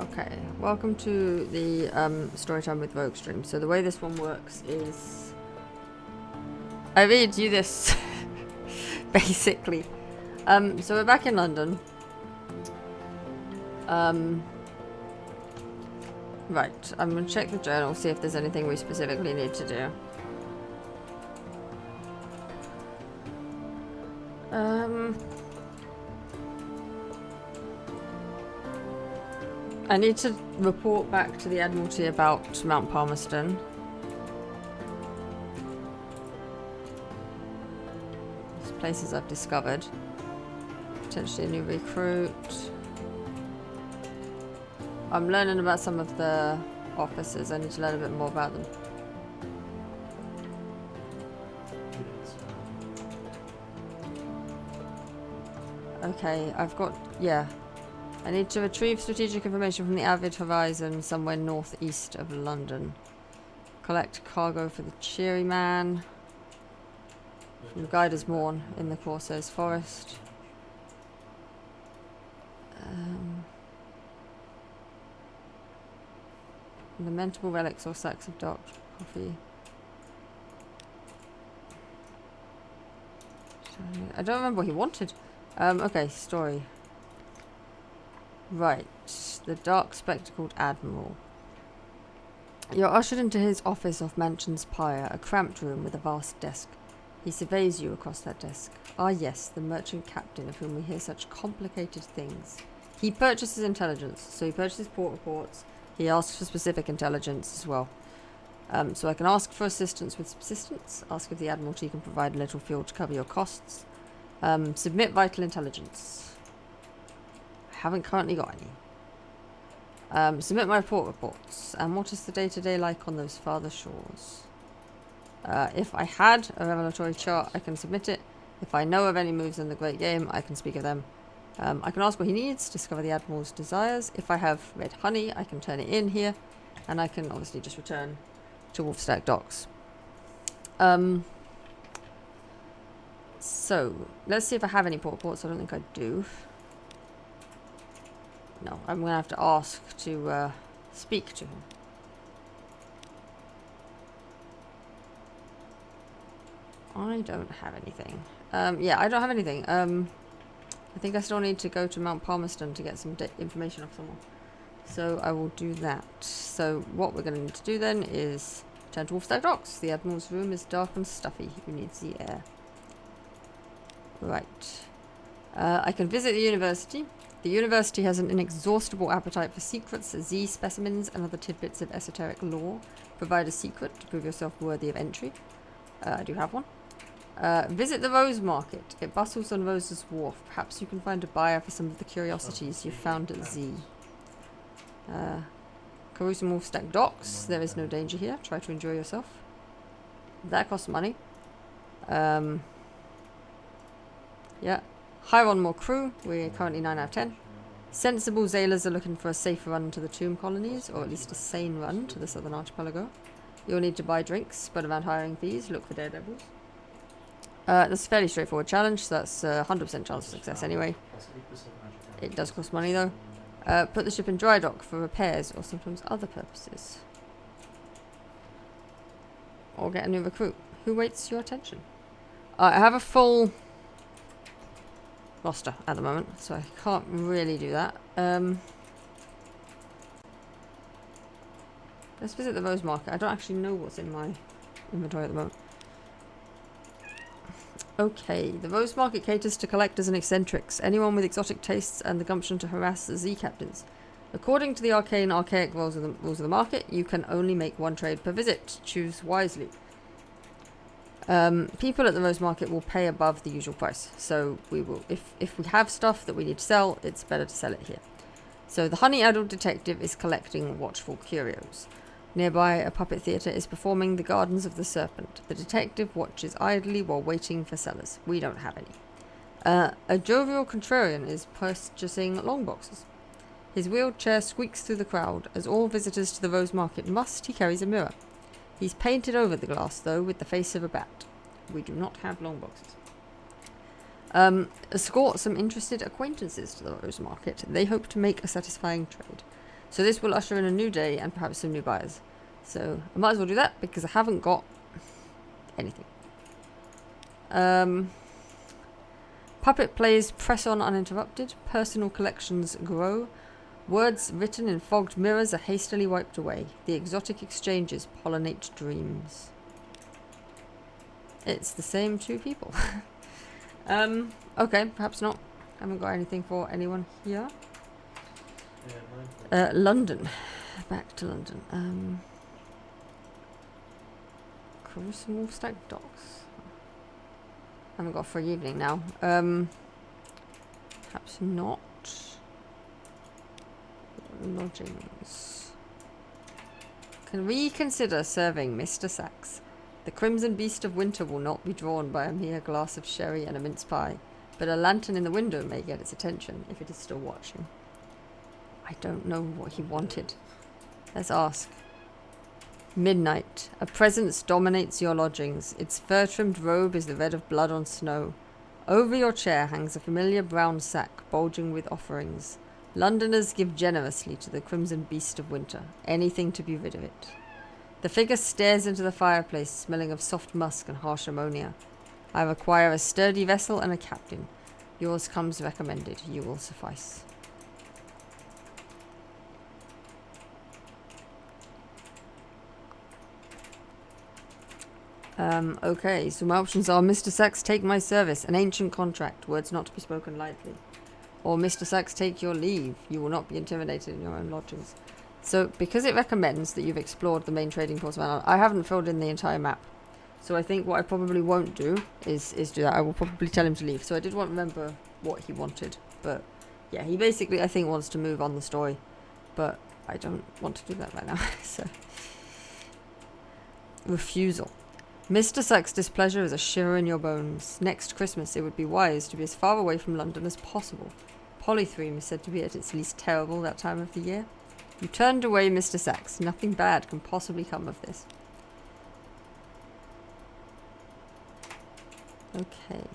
Okay, welcome to the Storytime with Rogue stream. So the way this one works is I read you this basically. So we're back in London. Right, I'm gonna check the journal, see if there's anything we specifically need to do. I need to report back to the Admiralty about Mount Palmerston. These places I've discovered. Potentially a new recruit. I'm learning about some of the officers. I need to learn a bit more about them. Okay, I've got... yeah. I need to retrieve strategic information from the Avid Horizon somewhere northeast of London. Collect cargo for the Cheery Man. From Guider's Morn in the Corsairs Forest. Lamentable relics or sacks of dark coffee. I don't remember what he wanted. Okay, story. Right, the dark spectacled admiral. You're ushered into his office off Mansion's Pyre, a cramped room with a vast desk. He surveys you across that desk. Ah yes, the merchant captain of whom we hear such complicated things. He purchases intelligence, so he purchases port reports. He asks for specific intelligence as well. So I can ask for assistance with subsistence, ask if the Admiralty can provide a little fuel to cover your costs. Submit vital intelligence. Haven't currently got any. Submit my report reports. And what is the day-to-day like on those farther shores? If I had a revelatory chart, I can submit it. If I know of any moves in the Great Game, I can speak of them. I can ask what he needs, discover the Admiral's desires. If I have red honey, I can turn it in here. And I can obviously just return to Wolfstack Docks. So, let's see if I have any port reports. I don't think I do. No, I'm going to have to ask to speak to him. I don't have anything. Yeah, I don't have anything. I think I still need to go to Mount Palmerston to get some information off someone. So I will do that. So what we're going to need to do then is turn to Wolfstack Docks. The Admiral's room is dark and stuffy. He needs the air. Right. I can visit the university. The university has an inexhaustible appetite for secrets, Z specimens, and other tidbits of esoteric lore. Provide a secret to prove yourself worthy of entry. I do have one. Visit the Rose Market. It bustles on Rose's Wharf. Perhaps you can find a buyer for some of the curiosities you've found at Z. Carouse and Wolfstack Docks. There is no danger here. Try to enjoy yourself. That costs money. Yeah. Hire on more crew. We're currently 9 out of 10. Sensible sailors are looking for a safe run to the tomb colonies, or at least a sane run to the southern archipelago. You'll need to buy drinks, spread around hiring fees, look for daredevils. That's a fairly straightforward challenge, so that's 100% chance of success anyway. It does cost money though. Put the ship in dry dock for repairs or sometimes other purposes. Or get a new recruit. Who waits your attention? I have a full roster at the moment, so I can't really do that. Let's visit the Rose Market. I don't actually know what's in my inventory at the moment. Okay, the Rose Market caters to collectors and eccentrics, anyone with exotic tastes and the gumption to harass Z captains. According to the archaic rules of the market, you can only make one trade per visit. Choose wisely. People at the Rose Market will pay above the usual price, so we will. If we have stuff that we need to sell, it's better to sell it here. So the honey-addled detective is collecting watchful curios. Nearby, a puppet theatre is performing The Gardens of the Serpent. The detective watches idly while waiting for sellers. We don't have any. A jovial contrarian is purchasing long boxes. His wheeled chair squeaks through the crowd. As all visitors to the Rose Market must, he carries a mirror. He's painted over the glass, though, with the face of a bat. We do not have long boxes. Escort some interested acquaintances to the Rose Market. They hope to make a satisfying trade. So this will usher in a new day and perhaps some new buyers. So I might as well do that because I haven't got anything. Puppet plays press on uninterrupted. Personal collections grow. Words written in fogged mirrors are hastily wiped away. The exotic exchanges pollinate dreams. It's the same two people. Okay, perhaps not. Haven't got anything for anyone here. London. Back to London. Crucible Stack Docks. Haven't got a free evening now. Perhaps not. Lodgings. Can reconsider serving Mr. Sachs. The crimson beast of winter will not be drawn by a mere glass of sherry and a mince pie, but a lantern in the window may get its attention if it is still watching. I don't know what he wanted. Let's ask. Midnight. A presence dominates your lodgings. Its fur-trimmed robe is the red of blood on snow. Over your chair hangs a familiar brown sack bulging with offerings. Londoners give generously to the crimson beast of winter. Anything to be rid of it. The figure stares into the fireplace, smelling of soft musk and harsh ammonia. I require a sturdy vessel and a captain. Yours comes recommended. You will suffice. Okay, so my options are Mr. Sachs, take my service, an ancient contract, words not to be spoken lightly. Or Mr. Sachs, take your leave, you will not be intimidated in your own lodgings. So, because it recommends that you've explored the main trading ports of Ireland, I haven't filled in the entire map. So I think what I probably won't do is do that. I will probably tell him to leave. So I did want to remember what he wanted. But yeah, he basically, I think, wants to move on the story. But I don't want to do that right now. So, refusal. Mr. Sachs' displeasure is a shiver in your bones. Next Christmas, it would be wise to be as far away from London as possible. Polythreme is said to be at its least terrible that time of the year. You turned away Mr. Sachs. Nothing bad can possibly come of this. Okay.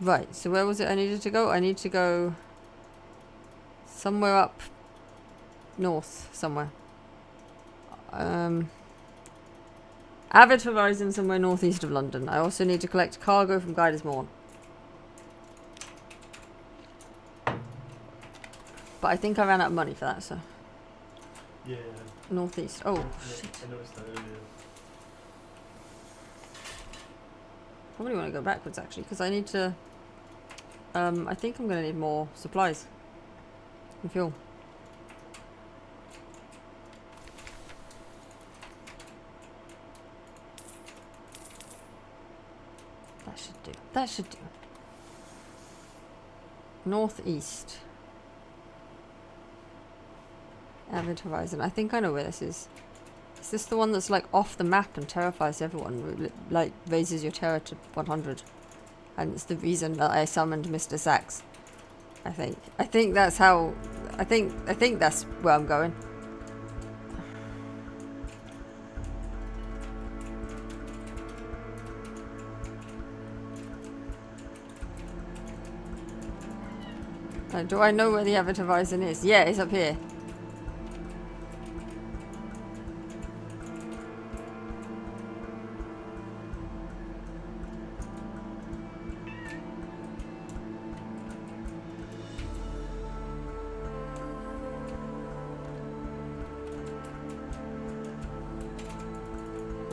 Right, so where was it I needed to go? I need to go somewhere up north, somewhere. Avid Horizon, somewhere northeast of London. I also need to collect cargo from Guider's Morn. But I think I ran out of money for that, so. Yeah. Northeast. Oh, Yeah, shit. I noticed that earlier. Probably want to go backwards, actually, because I need to... I think I'm going to need more supplies and fuel. That should do. That should do. Northeast. Avid Horizon. I think I know where this is. Is this the one that's like off the map and terrifies everyone? Like raises your terror to 100. And it's the reason that I summoned Mr. Sachs. I think. I think that's how... I think that's where I'm going. Do I know where the Avid Horizon is? Yeah, it's up here.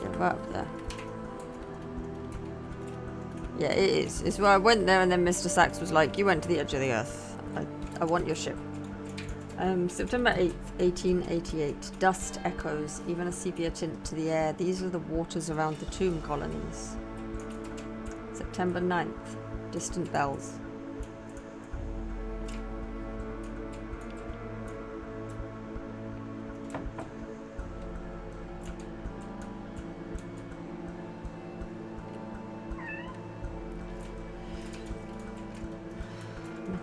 Yeah, right up there. Yeah, it is. It's where I went there and then Mr. Sachs was like, you went to the edge of the earth. I want your ship. September 8th, 1888. Dust echoes, even a sepia tint to the air. These are the waters around the tomb colonies. September 9th. Distant bells.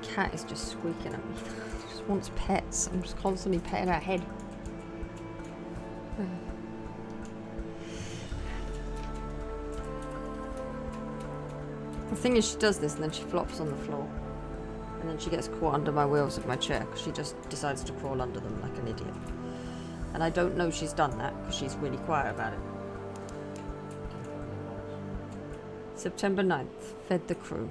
Cat is just squeaking at me. She just wants pets. I'm just constantly petting her head. The thing is, she does this and then she flops on the floor. And then she gets caught under my wheels of my chair because she just decides to crawl under them like an idiot. And I don't know she's done that because she's really quiet about it. September 9th. Fed the crew.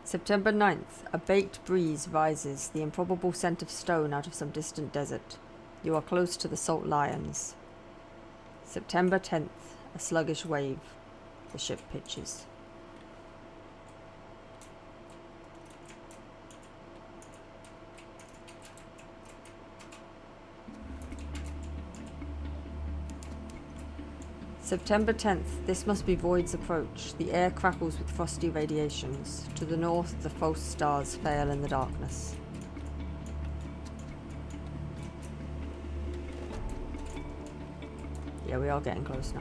September 9th. A baked breeze rises, the improbable scent of stone out of some distant desert. You are close to the Salt Lions. September 10th. A sluggish wave. The ship pitches. September 10th. This must be Void's approach. The air crackles with frosty radiations. To the north, the false stars fail in the darkness. Yeah, we are getting close now.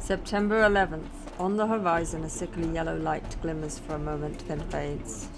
September 11th. On the horizon, a sickly yellow light glimmers for a moment, then fades.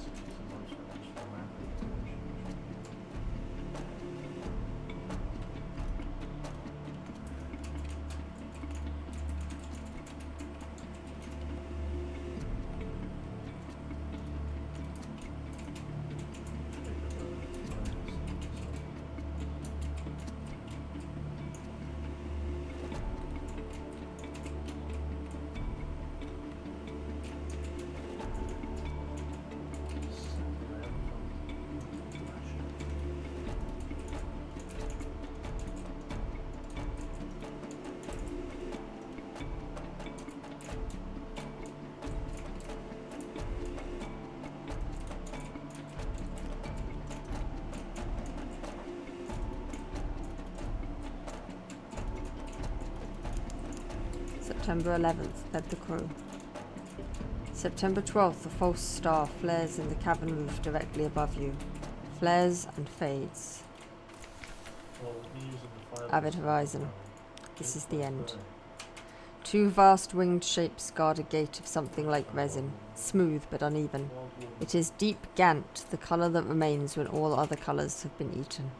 September 11th, fed the crew. September 12th, a false star flares in the cabin roof directly above you. Flares and fades. Avid horizon. This is the end. Two vast winged shapes guard a gate of something like resin, smooth but uneven. It is deep Gant, the colour that remains when all other colours have been eaten.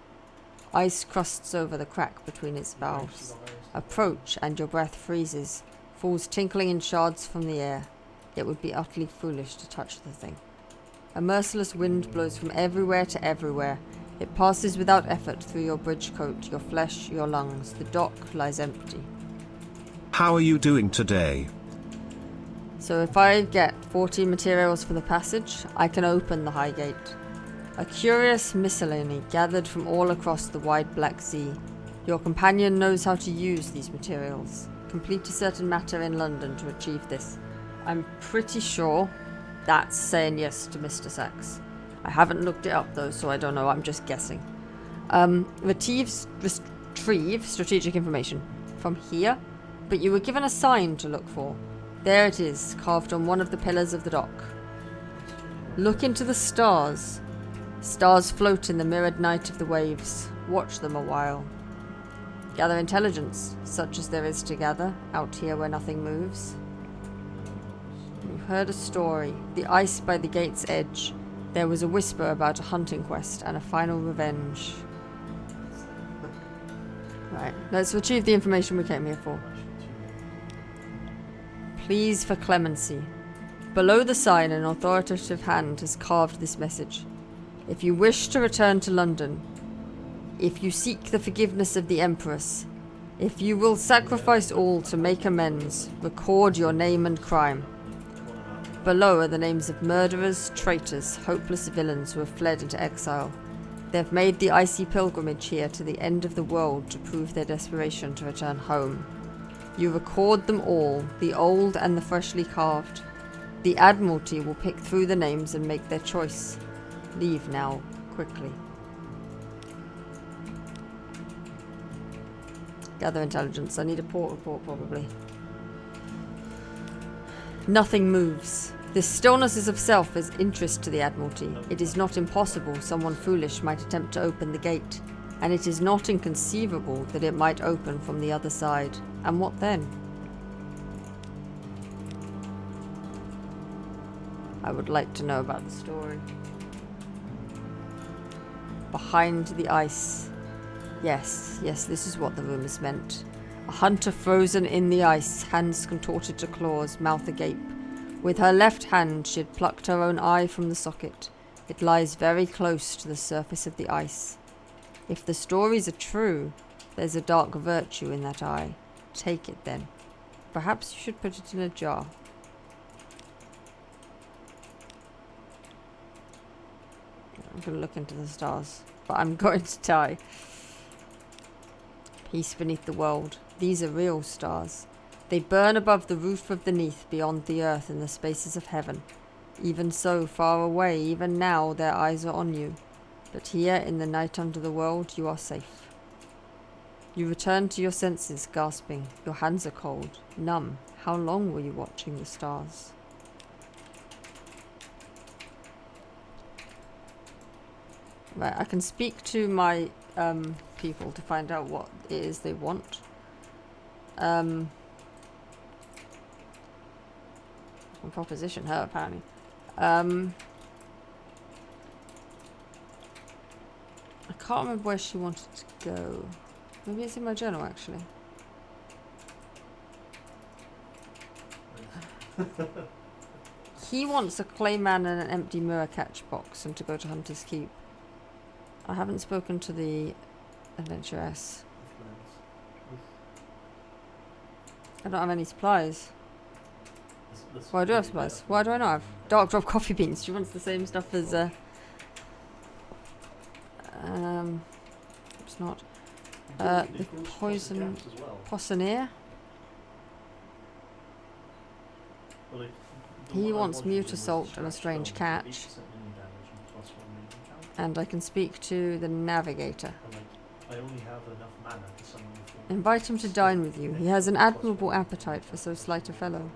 Ice crusts over the crack between its valves. Approach and your breath freezes, falls tinkling in shards from the air. It would be utterly foolish to touch the thing. A merciless wind blows from everywhere to everywhere. It passes without effort through your bridge coat, your flesh, your lungs. The dock lies empty. How are you doing today? So if I get 40 materials for the passage, I can open the high gate. A curious miscellany gathered from all across the wide Black Sea. Your companion knows how to use these materials. Complete a certain matter in London to achieve this. I'm pretty sure that's saying yes to Mr. Sachs. I haven't looked it up though, so I don't know, I'm just guessing. Retrieve strategic information from here, but you were given a sign to look for. There it is, carved on one of the pillars of the dock. Look into the stars. Stars float in the mirrored night of the waves. Watch them a while. Gather intelligence, such as there is to gather, out here where nothing moves. You heard a story. The ice by the gate's edge. There was a whisper about a hunting quest and a final revenge. Right, let's retrieve the information we came here for. Pleas for clemency. Below the sign, an authoritative hand has carved this message. If you wish to return to London, if you seek the forgiveness of the Empress, if you will sacrifice all to make amends, record your name and crime. Below are the names of murderers, traitors, hopeless villains who have fled into exile. They have made the icy pilgrimage here to the end of the world to prove their desperation to return home. You record them all, the old and the freshly carved. The Admiralty will pick through the names and make their choice. Leave now, quickly. Gather intelligence. I need a port report, probably. Nothing moves. This stillness is of self as interest to the Admiralty. It is not impossible someone foolish might attempt to open the gate, and it is not inconceivable that it might open from the other side. And what then? I would like to know about the story. Behind the ice. Yes, this is what the rumors meant. A hunter frozen in the ice, hands contorted to claws, mouth agape. With her left hand she had plucked her own eye from the socket. It lies very close to the surface of the ice. If the stories are true, there's a dark virtue in that eye. Take it then. Perhaps you should put it in a jar. I'm going to look into the stars, but I'm going to die. Peace beneath the world. These are real stars. They burn above the roof of the Neath, beyond the earth in the spaces of heaven. Even so, far away, even now, their eyes are on you. But here, in the night under the world, you are safe. You return to your senses, gasping. Your hands are cold, numb. How long were you watching the stars? Right, I can speak to my people to find out what it is they want. I can proposition her, apparently. I can't remember where she wanted to go. Maybe it's in my journal, actually. He wants a clayman and an empty mirror catch box and to go to Hunter's Keep. I haven't spoken to the adventuress. I don't have any supplies. Well, I do have supplies. Why do I not have? Dark drop coffee beans. She wants the same stuff as it's not. The poison poisoneer. He wants mute assault and a strange catch. And I can speak to the navigator. Invite him to dine with you. He has an admirable appetite for so slight a fellow.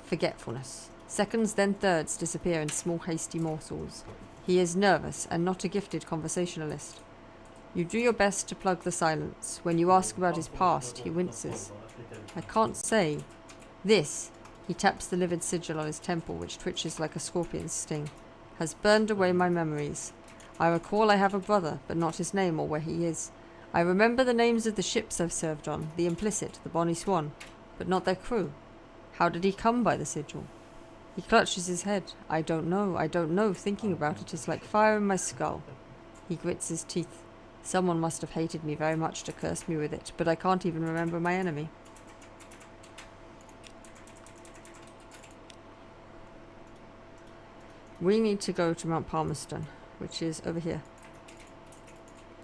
Forgetfulness. Seconds, then thirds disappear in small hasty morsels. He is nervous and not a gifted conversationalist. You do your best to plug the silence. When you ask about his past, he winces. I can't say. This, he taps the livid sigil on his temple, which twitches like a scorpion's sting, has burned away my memories. I recall I have a brother, but not his name or where he is. I remember the names of the ships I've served on, the Implicit, the Bonnie Swan, but not their crew. How did he come by the sigil? He clutches his head. I don't know. Thinking about it is like fire in my skull. He grits his teeth. Someone must have hated me very much to curse me with it, but I can't even remember my enemy. We need to go to Mount Palmerston, which is over here.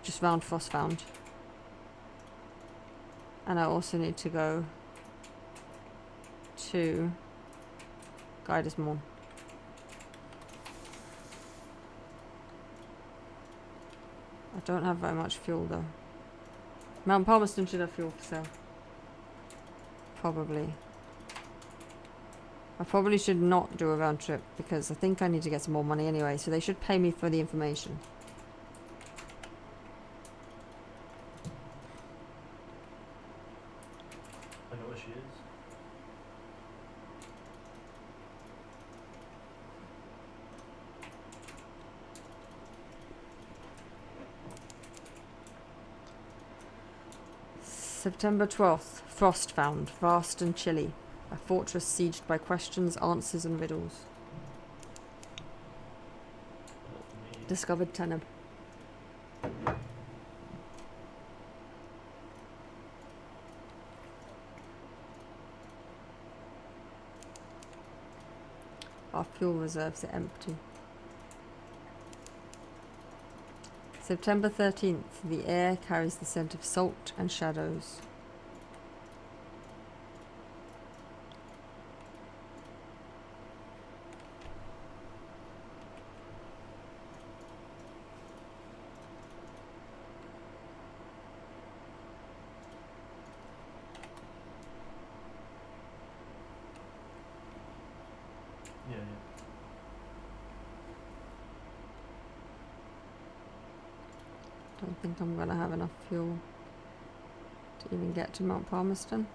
Just round Frostbound. And I also need to go to Guiders Morn. I don't have very much fuel though. Mount Palmerston should have fuel for sale. Probably. I probably should not do a round trip because I think I need to get some more money anyway, so they should pay me for the information. I know where she is. September 12th. Frost found, vast and chilly. A fortress sieged by questions, answers and riddles. Discovered Teneb. Our fuel reserves are empty. September 13th. The air carries the scent of salt and shadows. Yeah, yeah. Don't think I'm gonna have enough fuel to even get to Mount Palmerston.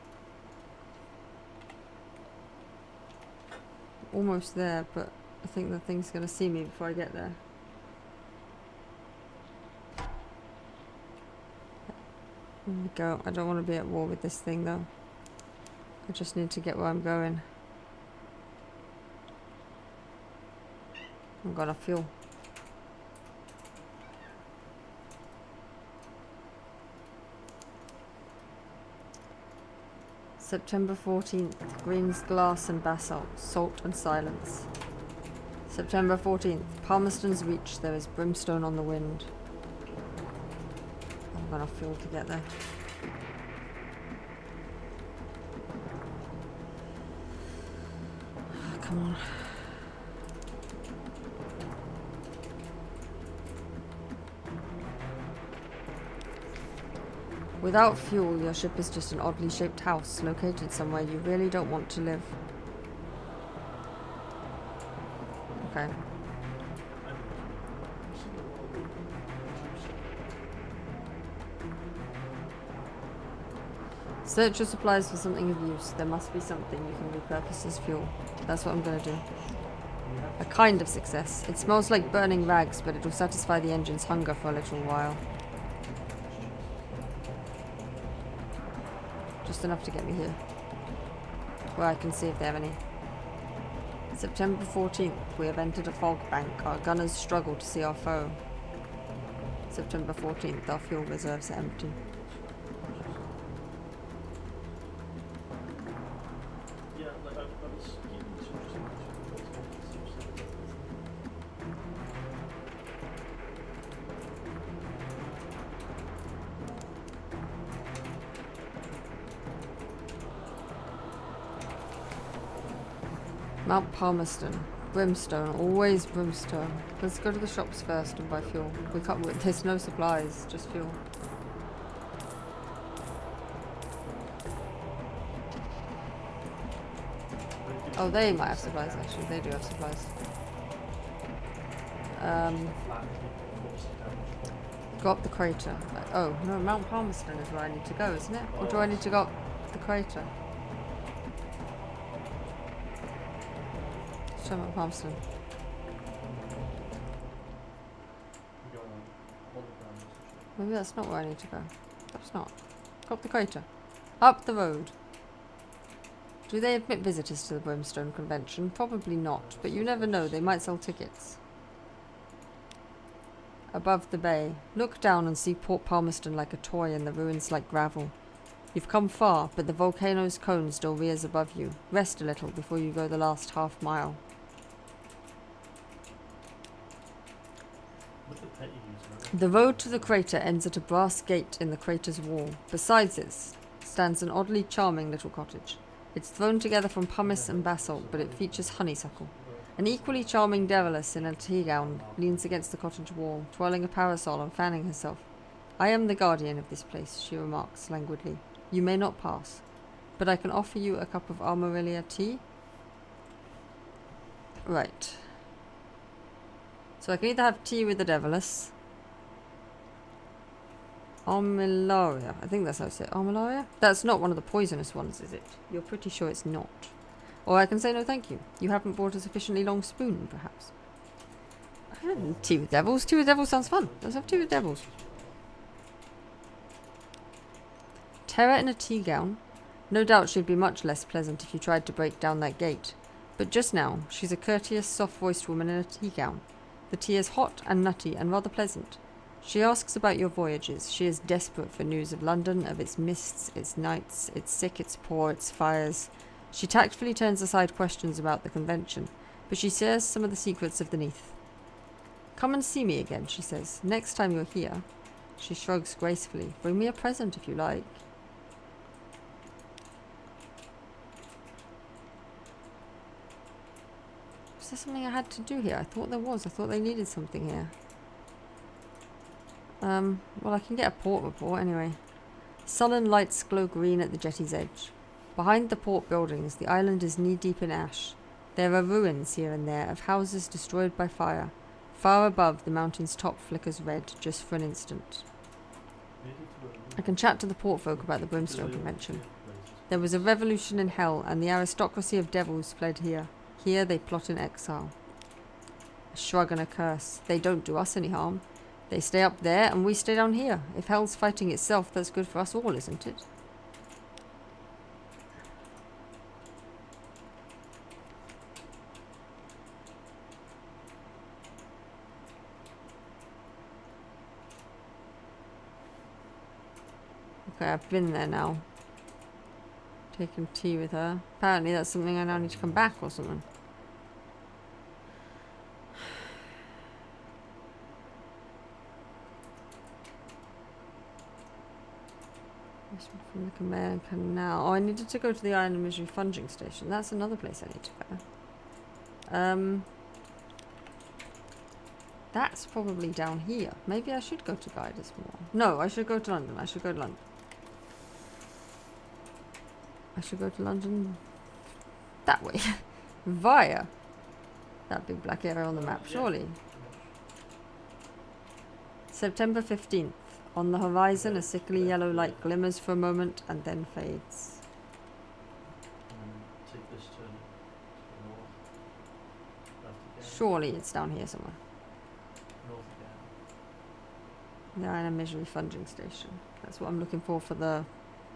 Almost there, but I think the thing's gonna see me before I get there. There we go. I don't want to be at war with this thing though. I just need to get where I'm going. I've got enough fuel. September 14th, greens, glass and basalt, salt and silence. September 14th, Palmerston's Reach, there is brimstone on the wind. I've got enough fuel to get there. Oh, come on. Without fuel, your ship is just an oddly shaped house located somewhere you really don't want to live. Okay. Search your supplies for something of use. There must be something you can repurpose as fuel. That's what I'm gonna do. A kind of success. It smells like burning rags, but it'll satisfy the engine's hunger for a little while. Just enough to get me here, where I can see if they have any. September 14th, we have entered a fog bank. Our gunners struggle to see our foe. September 14th, our fuel reserves are empty. Yeah, like I was getting this interesting. Mount Palmerston. Brimstone. Always brimstone. Let's go to the shops first and buy fuel. We can't. There's no supplies, just fuel. Oh, they might have supplies actually. They do have supplies. Go up the crater. Oh, no, Mount Palmerston is where I need to go, isn't it? Or do I need to go up the crater? Let's try Mount Palmerston. Maybe that's not where I need to go. Perhaps not. Go up the crater. Up the road. Do they admit visitors to the Brimstone Convention? Probably not, but you never know, they might sell tickets. Above the bay. Look down and see Port Palmerston like a toy and the ruins like gravel. You've come far, but the volcano's cone still rears above you. Rest a little before you go the last half mile. The road to the crater ends at a brass gate in the crater's wall. Besides it stands an oddly charming little cottage. It's thrown together from pumice and basalt, but it features honeysuckle. An equally charming Deviless in a tea gown leans against the cottage wall, twirling a parasol and fanning herself. I am the guardian of this place, she remarks languidly. You may not pass, but I can offer you a cup of Armorilia tea. Right. So I can either have tea with the Deviless. Armillaria. I think that's how I say it. Armillaria? That's not one of the poisonous ones, is it? You're pretty sure it's not. Or I can say no thank you. You haven't brought a sufficiently long spoon, perhaps. Tea with devils. Tea with devils sounds fun. Let's have tea with devils. Terra in a tea gown. No doubt she'd be much less pleasant if you tried to break down that gate. But just now, she's a courteous, soft-voiced woman in a tea gown. The tea is hot and nutty and rather pleasant. She asks about your voyages. She is desperate for news of London, of its mists, its nights, its sick, its poor, its fires. She tactfully turns aside questions about the convention, but she shares some of the secrets of the Neath. Come and see me again, she says. Next time you're here. She shrugs gracefully. Bring me a present if you like. Was there something I had to do here? I thought there was. I thought they needed something here. Well, I can get a port report anyway. Sullen lights glow green at the jetty's edge. Behind the port buildings, the island is knee-deep in ash. There are ruins here and there of houses destroyed by fire. Far above, the mountain's top flickers red just for an instant. I can chat to the port folk about the Brimstone Convention. There was a revolution in hell, and the aristocracy of devils fled here. Here they plot in exile. A shrug and a curse. They don't do us any harm. They stay up there, and we stay down here. If hell's fighting itself, that's good for us all, isn't it? Okay, I've been there now. Taking tea with her. Apparently that's something I now need to come back or something. From the Khmer Canal. Oh, I needed to go to the Iron and Misery Funging Station. That's another place I need to go. That's probably down here. Maybe I should go to Guiders more. No, I should go to London. I should go to London. I should go to London that way. Via that big black area on the map, surely. September 15th. On the horizon, a sickly yellow light glimmers for a moment and then fades. Take this turn to the north. Left again. Surely it's down here somewhere. North again. The Iron and Misery Funging Station. That's what I'm looking for the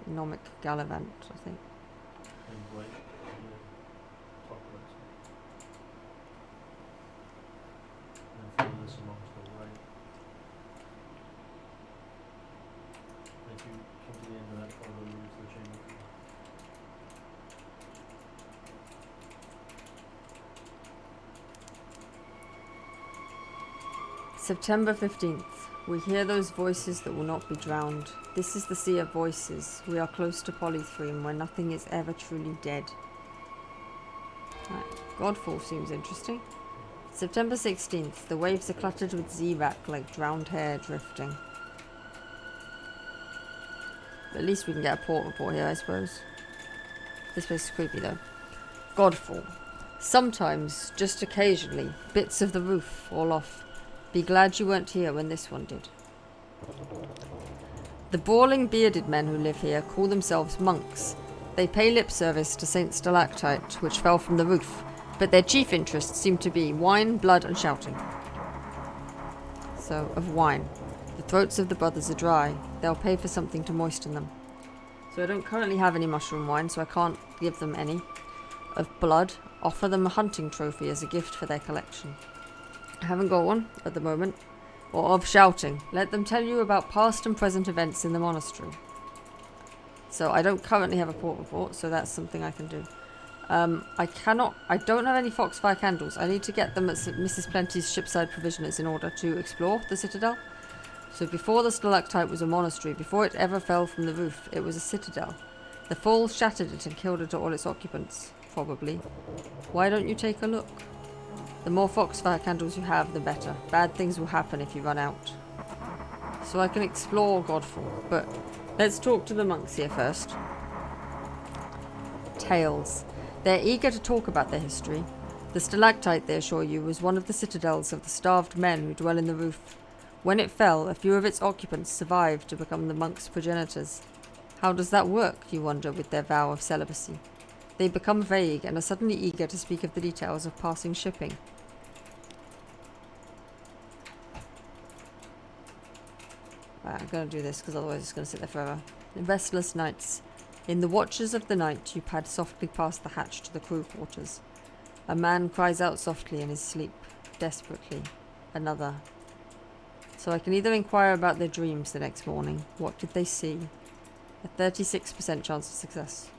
Economic Gallivant, I think. And right here. Top right. And then follow this along to the right. And if you come to the end of that, follow the route to the chamber. September 15th. We hear those voices that will not be drowned. This is the sea of voices. We are close to Polythreme, where nothing is ever truly dead. Right. Godfall seems interesting. September 16th. The waves are cluttered with Zevak like drowned hair drifting. At least we can get a port report here, I suppose. This place is creepy, though. Godfall. Sometimes, just occasionally, bits of the roof fall off. Be glad you weren't here when this one did. The brawling bearded men who live here call themselves monks. They pay lip service to Saint Stalactite, which fell from the roof, but their chief interests seem to be wine, blood, and shouting. So, of wine. The throats of the brothers are dry. They'll pay for something to moisten them. So I don't currently have any mushroom wine, so I can't give them any. Of blood, offer them a hunting trophy as a gift for their collection. I haven't got one at the moment. Or of shouting. Let them tell you about past and present events in the monastery. So I don't currently have a port report, so that's something I can do. I don't have any foxfire candles. I need to get them at Mrs. Plenty's shipside provisioners in order to explore the citadel. So before the stalactite was a monastery, before it ever fell from the roof, it was a citadel. The fall shattered it and killed it all its occupants, probably. Why don't you take a look? The more foxfire candles you have, the better. Bad things will happen if you run out. So I can explore Godfall, but let's talk to the monks here first. Tales. They're eager to talk about their history. The stalactite, they assure you, was one of the citadels of the starved men who dwell in the roof. When it fell, a few of its occupants survived to become the monks' progenitors. How does that work, you wonder, with their vow of celibacy? They become vague and are suddenly eager to speak of the details of passing shipping. Right, I'm going to do this because otherwise it's going to sit there forever. Restless nights. In the watches of the night, you pad softly past the hatch to the crew quarters. A man cries out softly in his sleep, desperately. Another. So I can either inquire about their dreams the next morning. What did they see? A 36% chance of success.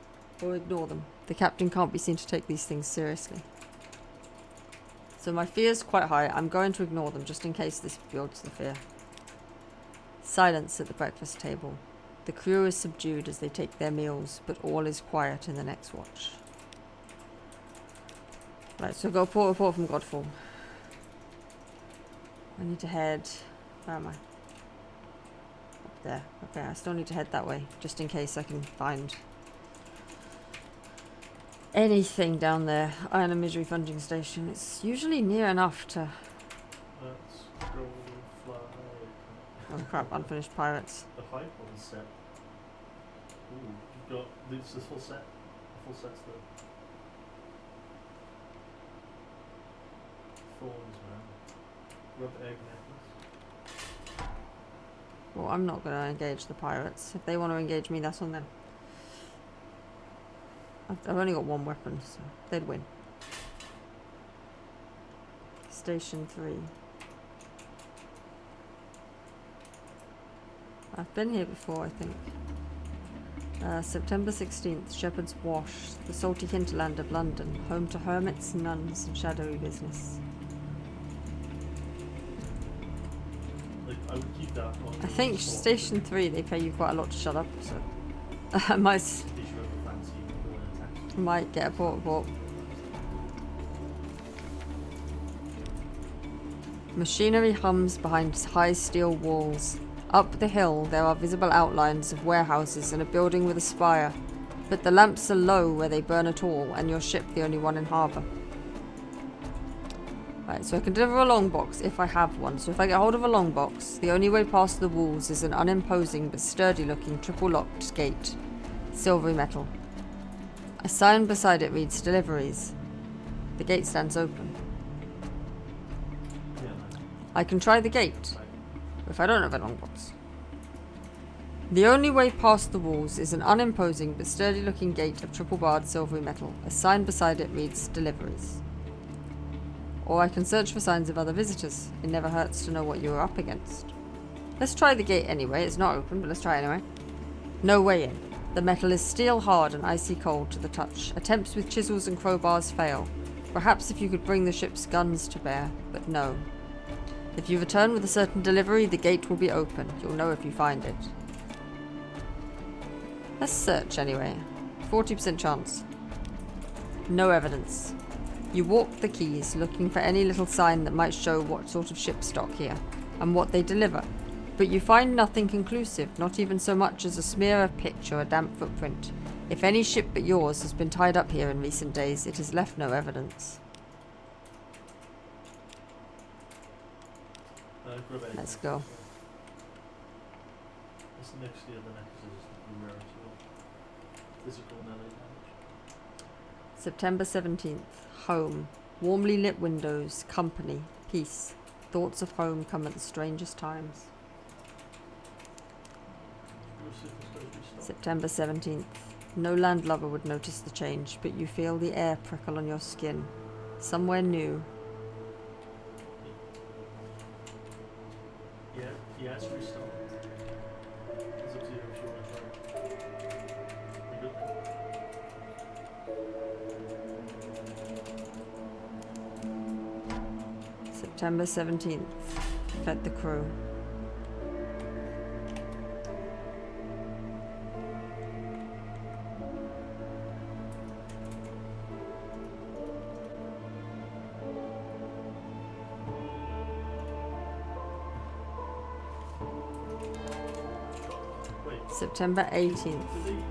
Or ignore them. The captain can't be seen to take these things seriously. So my fear is quite high. I'm going to ignore them just in case this builds the fear. Silence at the breakfast table. The crew is subdued as they take their meals, but all is quiet in the next watch. Right, so I've got a port report from Godfall. I need to head... Where am I? Up there. Okay, I still need to head that way, just in case I can find anything down there. Iron and Misery Funding Station. It's usually near enough to... Let's go fly. Oh crap, unfinished pirates. The hype on set. Ooh, you've got this full set. The full set's the thorns, man. Rub egg necklace. Well, I'm not going to engage the pirates. If they want to engage me, that's on them. I've only got one weapon, so they'd win. Station 3. I've been here before, I think. September 16th, Shepherd's Wash, the salty hinterland of London, home to hermits, nuns, and shadowy business. Like, I would keep that on. I think Station 3, they pay you quite a lot to shut up, so I might get a port. Machinery hums behind high steel walls. Up the hill there are visible outlines of warehouses and a building with a spire, but the lamps are low where they burn at all, and your ship the only one in harbour. Right, so I can deliver a long box if I have one. So if I get hold of a long box, the only way past the walls is an unimposing but sturdy looking triple locked gate. Silvery metal. A sign beside it reads deliveries. The gate stands open. Yeah, I can try the gate, if I don't have a long box. The only way past the walls is an unimposing but sturdy looking gate of triple barred silvery metal. A sign beside it reads deliveries. Or I can search for signs of other visitors. It never hurts to know what you are up against. Let's try the gate anyway. It's not open, but let's try anyway. No way in. The metal is steel hard and icy cold to the touch. Attempts with chisels and crowbars fail. Perhaps if you could bring the ship's guns to bear, but no. If you return with a certain delivery, the gate will be open. You'll know if you find it. Let's search anyway. 40% chance. No evidence. You walk the quays, looking for any little sign that might show what sort of ship stock here, and what they deliver. But you find nothing conclusive, not even so much as a smear of pitch or a damp footprint. If any ship but yours has been tied up here in recent days, it has left no evidence. Let's go. What's next to the other necklaces? The rarity of physical melee damage. September 17th. Home. Warmly lit windows. Company. Peace. Thoughts of home come at the strangest times. September 17th. No landlubber would notice the change, but you feel the air prickle on your skin. Somewhere new. Yeah, it's restart. It's up to you if you want to try. You good? September 17th. Fed the crew. September 18th.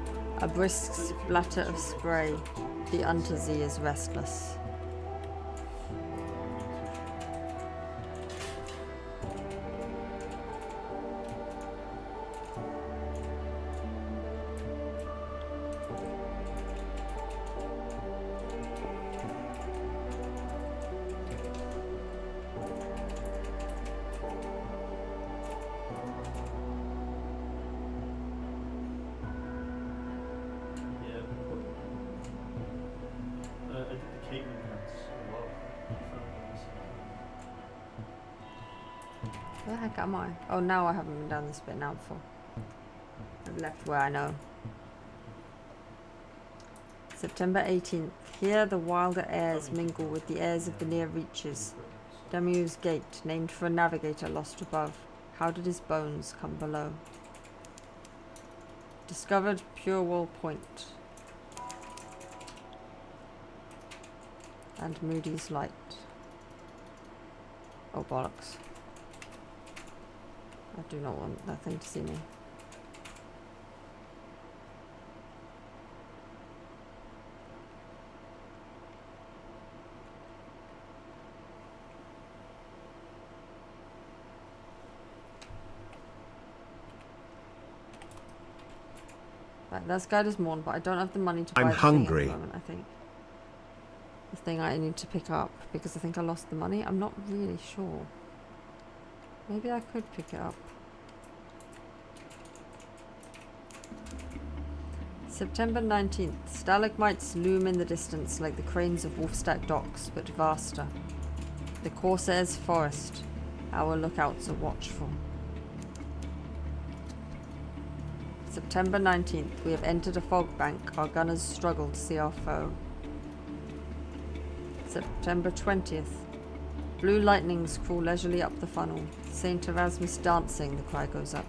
A brisk splatter of spray. The Untersee is restless. Where the heck am I? Oh, now I haven't been down this bit now before. I've left where I know. September 18th. Here the wilder airs mingle with the airs of the near reaches. Damu's Gate, named for a navigator lost above. How did his bones come below? Discovered Purewall Point. And Moody's Light. Oh, bollocks. I do not want that thing to see me. that's Guide as Morn, but I don't have the money to buy I'm the hungry. thing at the moment, I think. The thing I need to pick up, because I think I lost the money. I'm not really sure. Maybe I could pick it up. September 19th. Stalagmites loom in the distance like the cranes of Wolfstack docks, but vaster. The Corsair's forest. Our lookouts are watchful. September 19th. We have entered a fog bank. Our gunners struggle to see our foe. September 20th. Blue lightnings crawl leisurely up the funnel. St. Erasmus dancing, the cry goes up.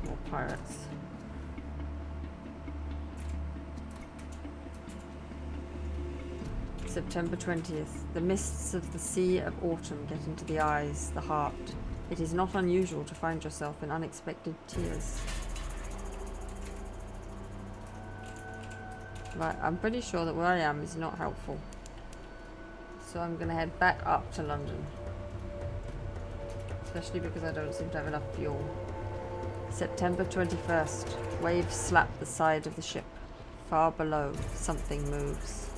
More pirates. September 20th. The mists of the sea of autumn get into the eyes, the heart. It is not unusual to find yourself in unexpected tears. Right, I'm pretty sure that where I am is not helpful. So I'm going to head back up to London. Especially because I don't seem to have enough fuel. September 21st. Waves slap the side of the ship. Far below, something moves.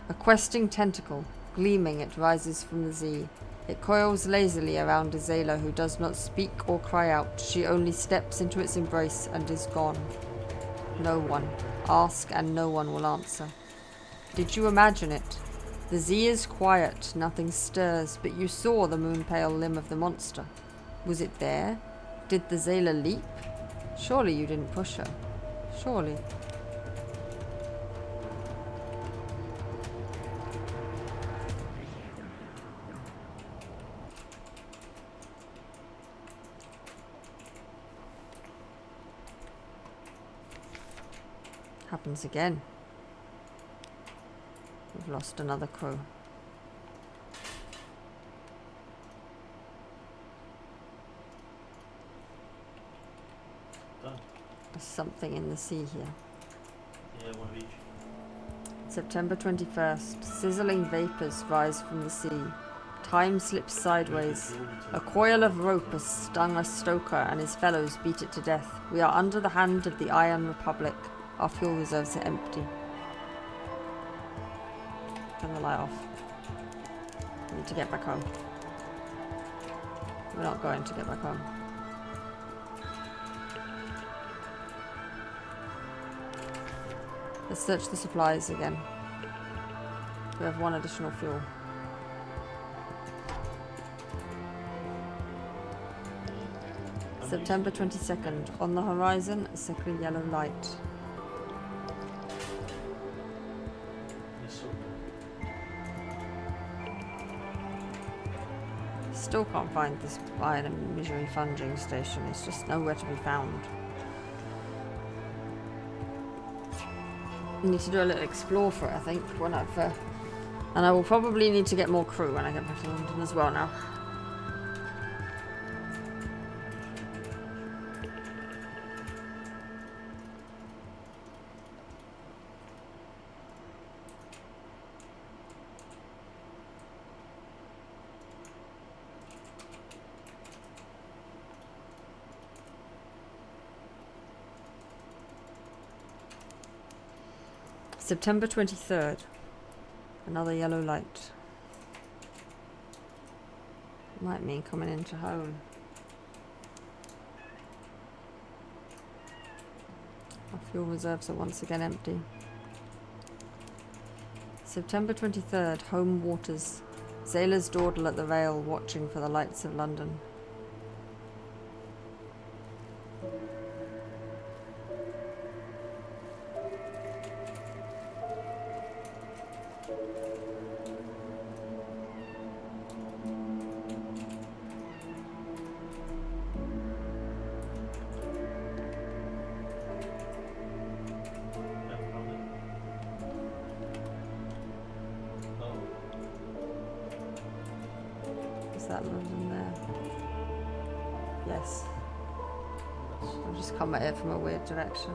A questing tentacle. Gleaming, it rises from the sea. It coils lazily around a sailor who does not speak or cry out. She only steps into its embrace and is gone. No one. Ask and no one will answer. Did you imagine it? The sea is quiet, nothing stirs, but you saw the moon-pale limb of the monster. Was it there? Did the sailor leap? Surely you didn't push her. Surely. Happens again. We've lost another crew. Done. There's something in the sea here. Yeah, one of each. September 21st. Sizzling vapours rise from the sea. Time slips sideways. A coil of rope has stung a stoker and his fellows beat it to death. We are under the hand of the Iron Republic. Our fuel reserves are empty. Turn the light off. We need to get back home. We're not going to get back home. Let's search the supplies again. We have one additional fuel. September 22nd. On the horizon, a sickly yellow light. Yes, sir. Still can't find this iron and misery funging station. It's just nowhere to be found. I need to do a little explore for it, I think, when I've... and I will probably need to get more crew when I get back to London as well now. September 23rd. Another yellow light. Might mean coming into home. Our fuel reserves are once again empty. September 23rd. Home waters. Sailors dawdle at the rail, watching for the lights of London. that not in there? Yes. That's I'll just come at it from a weird direction.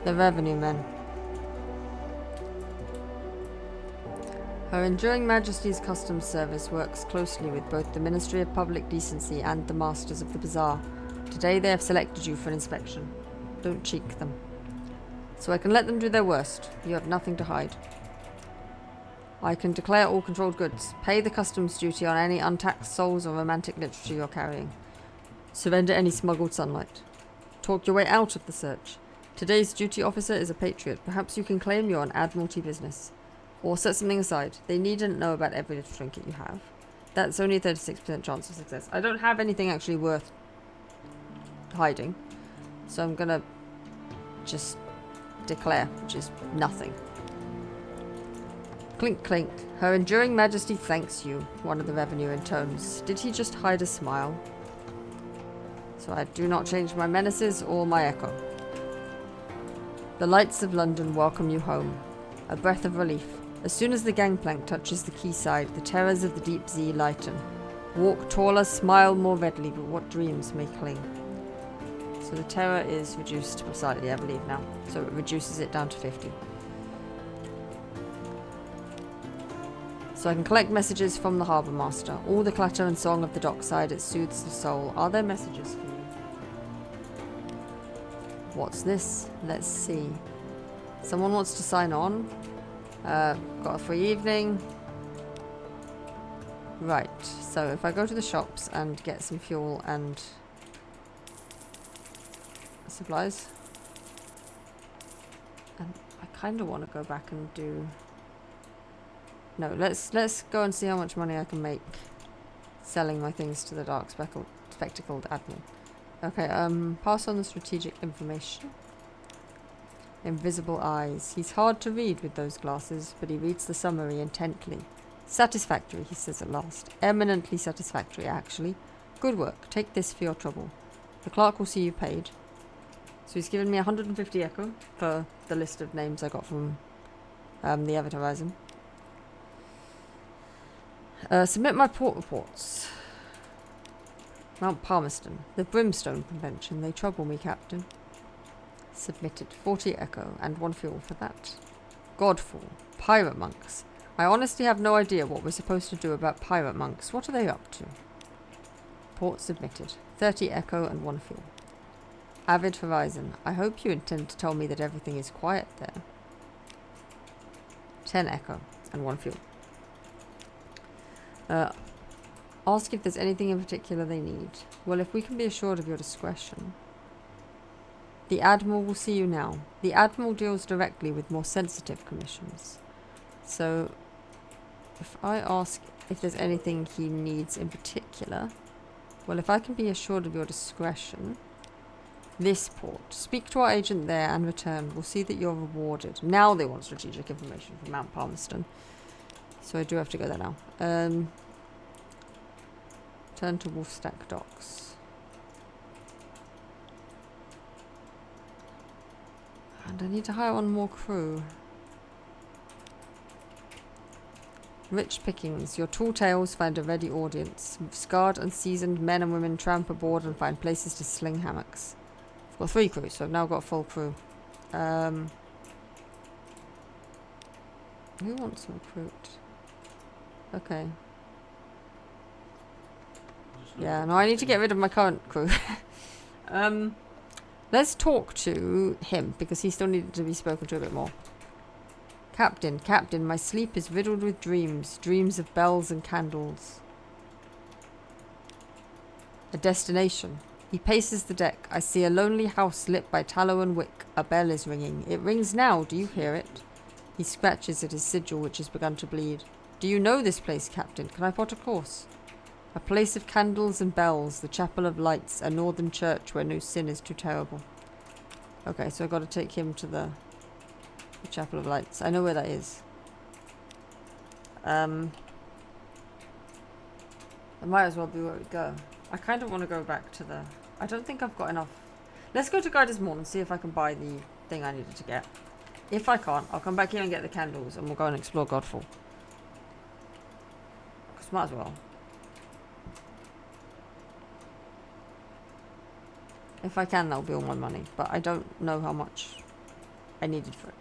The revenue men. Her Enduring Majesty's Customs Service works closely with both the Ministry of Public Decency and the Masters of the Bazaar. Today they have selected you for an inspection. Don't cheek them. So I can let them do their worst. You have nothing to hide. I can declare all controlled goods. Pay the customs duty on any untaxed souls or romantic literature you're carrying. Surrender any smuggled sunlight. Talk your way out of the search. Today's duty officer is a patriot. Perhaps you can claim you're on Admiralty business. Or set something aside. They needn't know about every little trinket you have. That's only a 36% chance of success. I don't have anything actually worth hiding. So I'm gonna just declare, which is nothing. Clink clink. Her Enduring Majesty thanks you, one of the revenue intones. Did he just hide a smile? So I do not change my menaces or my echo. The lights of London welcome you home. A breath of relief. As soon as the gangplank touches the quayside, the terrors of the deep sea lighten. Walk taller, smile more readily, but what dreams may cling. So the terror is reduced slightly, I believe, now. So it reduces it down to 50. So I can collect messages from the harbour master. All the clatter and song of the dockside, it soothes the soul. Are there messages for you? What's this? Let's see. Someone wants to sign on. Got a free evening. Right, so if I go to the shops and get some fuel and supplies. And I kind of want to go back and do... No, let's go and see how much money I can make selling my things to the dark spectacled admiral. Okay, pass on the strategic information. Invisible eyes. He's hard to read with those glasses, but he reads the summary intently. Satisfactory, he says at last. Eminently satisfactory, actually. Good work. Take this for your trouble. The clerk will see you paid. So he's given me 150 echo for the list of names I got from the Avatar Horizon. Submit my port reports. Mount Palmerston. The Brimstone Convention. They trouble me, Captain. Submitted. 40 echo and 1 fuel for that. Godfall. Pirate monks. I honestly have no idea what we're supposed to do about pirate monks. What are they up to? Port submitted. 30 echo and 1 fuel. Avid Horizon. I hope you intend to tell me that everything is quiet there. 10 echo and 1 fuel. Ask if there's anything in particular they need. Well, if we can be assured of your discretion. The Admiral will see you now. The Admiral deals directly with more sensitive commissions. So, if I ask if there's anything he needs in particular, well, if I can be assured of your discretion, this port. Speak to our agent there and return. We'll see that you're rewarded. Now they want strategic information from Mount Palmerston. So I do have to go there now. Turn to Wolfstack Docks. And I need to hire one more crew. Rich pickings. Your tall tales find a ready audience. Scarred and seasoned men and women tramp aboard and find places to sling hammocks. I've got 3 crews, so I've now got a full crew. Who wants to recruit? Okay. Yeah, no, I need to get rid of my current crew. Let's talk to him, because he still needed to be spoken to a bit more. Captain, Captain, my sleep is riddled with dreams. Dreams of bells and candles. A destination. He paces the deck. I see a lonely house lit by tallow and wick. A bell is ringing. It rings now. Do you hear it? He scratches at his sigil, which has begun to bleed. Do you know this place, Captain? Can I plot a course? A place of candles and bells, the chapel of lights, a northern church where no sin is too terrible. Okay, so I've got to take him to the chapel of lights. I know where that is. It might as well be where we go. I kind of want to go back to the... I don't think I've got enough. Let's go to Guider's Morn and see if I can buy the thing I needed to get. If I can't, I'll come back here and get the candles and we'll go and explore Godfall. Because might as well. If I can, that'll be all my money. But I don't know how much I needed for it.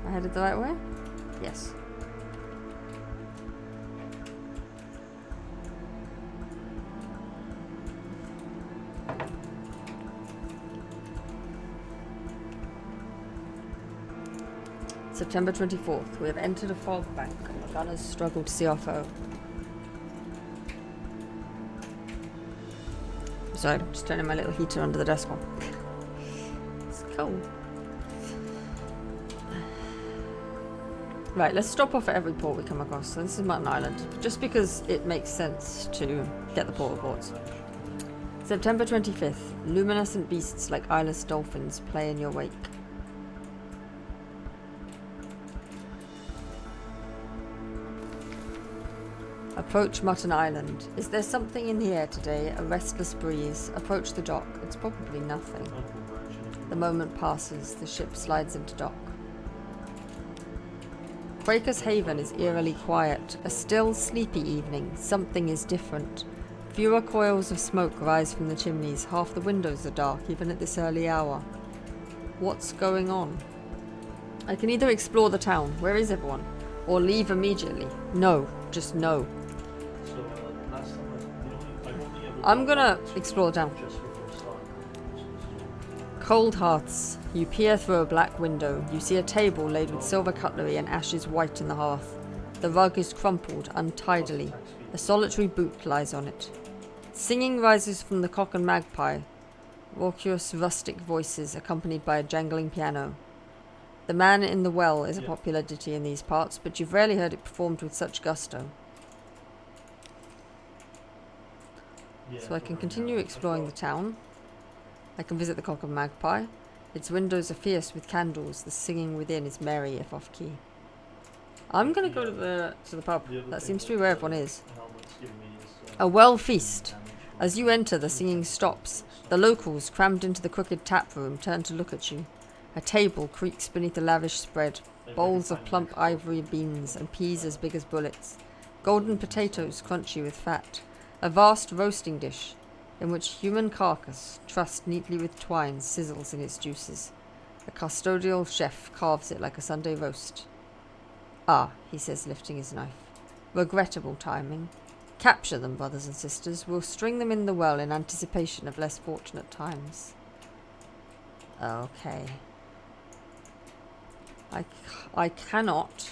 I headed the right way? Yes. September 24th. We have entered a fog bank. The gunners struggle to see our foe. Sorry, just turning my little heater under the desk on. It's cold. Right, let's stop off at every port we come across. So this is Mutton Island, just because it makes sense to get the port reports. September 25th. Luminescent beasts like eyeless dolphins play in your wake. Approach Mutton Island. Is there something in the air today? A restless breeze. Approach the dock. It's probably nothing. The moment passes. The ship slides into dock. Quaker's Haven is eerily quiet. A still, sleepy evening. Something is different. Fewer coils of smoke rise from the chimneys. Half the windows are dark, even at this early hour. What's going on? I can either explore the town. Where is everyone? Or leave immediately. No. Just no. I'm gonna explore the town. Cold hearths. You peer through a black window. You see a table laid with silver cutlery and ashes white in the hearth. The rug is crumpled untidily. A solitary boot lies on it. Singing rises from the cock and magpie. Raucous rustic voices accompanied by a jangling piano. The Man in the Well is a popular ditty in these parts, but you've rarely heard it performed with such gusto. So I can continue exploring the town. I can visit the Cock and Magpie. Its windows are fierce with candles. The singing within is merry if off key. I'm gonna go to the pub. That seems to be where everyone is. A well feast. As you enter, the singing stops. The locals, crammed into the crooked tap room, turn to look at you. A table creaks beneath a lavish spread. Bowls of plump ivory beans and peas as big as bullets. Golden potatoes crunchy with fat. A vast roasting dish, in which human carcass, trussed neatly with twine, sizzles in its juices. A custodial chef carves it like a Sunday roast. Ah, he says, lifting his knife. Regrettable timing. Capture them, brothers and sisters. We'll string them in the well in anticipation of less fortunate times. Okay. I cannot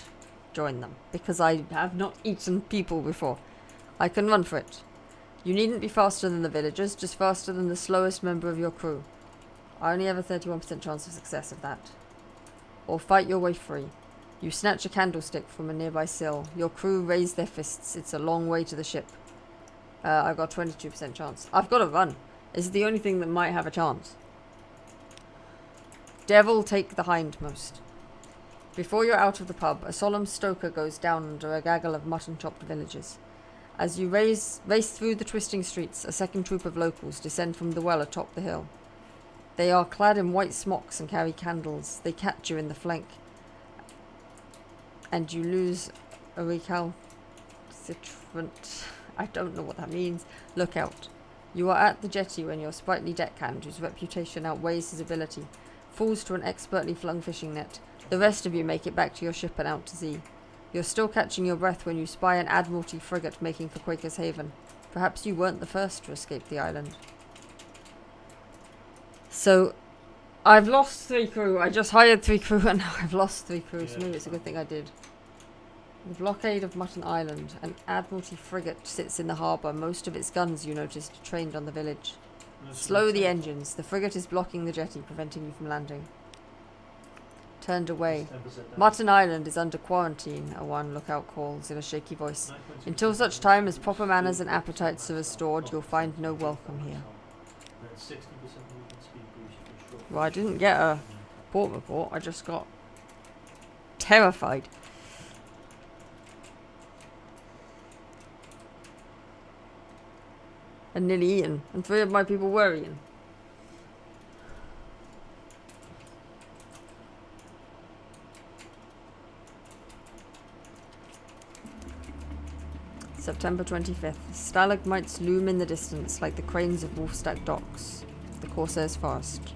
join them, because I have not eaten people before. I can run for it. You needn't be faster than the villagers, just faster than the slowest member of your crew. I only have a 31% chance of success of that. Or fight your way free. You snatch a candlestick from a nearby sill. Your crew raise their fists. It's a long way to the ship. I've got 22% chance. I've got to run. This is the only thing that might have a chance. Devil take the hindmost. Before you're out of the pub, a solemn stoker goes down under a gaggle of mutton-chopped villagers. As you race through the twisting streets, a second troop of locals descend from the well atop the hill. They are clad in white smocks and carry candles. They catch you in the flank, and you lose a recalcitrant... I don't know what that means. Look out. You are at the jetty when your sprightly deckhand, whose reputation outweighs his ability, falls to an expertly flung fishing net. The rest of you make it back to your ship and out to sea. You're still catching your breath when you spy an Admiralty frigate making for Quaker's Haven. Perhaps you weren't the first to escape the island. So, I've lost 3 crew. I just hired 3 crew and now I've lost 3 crew, so maybe it's a good thing I did. The blockade of Mutton Island. An Admiralty frigate sits in the harbour. Most of its guns, you noticed, are trained on the village. Slow the engines. The frigate is blocking the jetty, preventing you from landing. turned away. 10% down. Mutton Island is under quarantine, a one lookout calls in a shaky voice. Until such time as proper manners and appetites are restored, you'll find no welcome here. Then 60% movement speed boost for short Well, I didn't get a port report, I just got terrified. And nearly eaten. And 3 of my people were eaten. September 25th. Stalagmites loom in the distance like the cranes of Wolfstack Docks, the Corsair's Forest.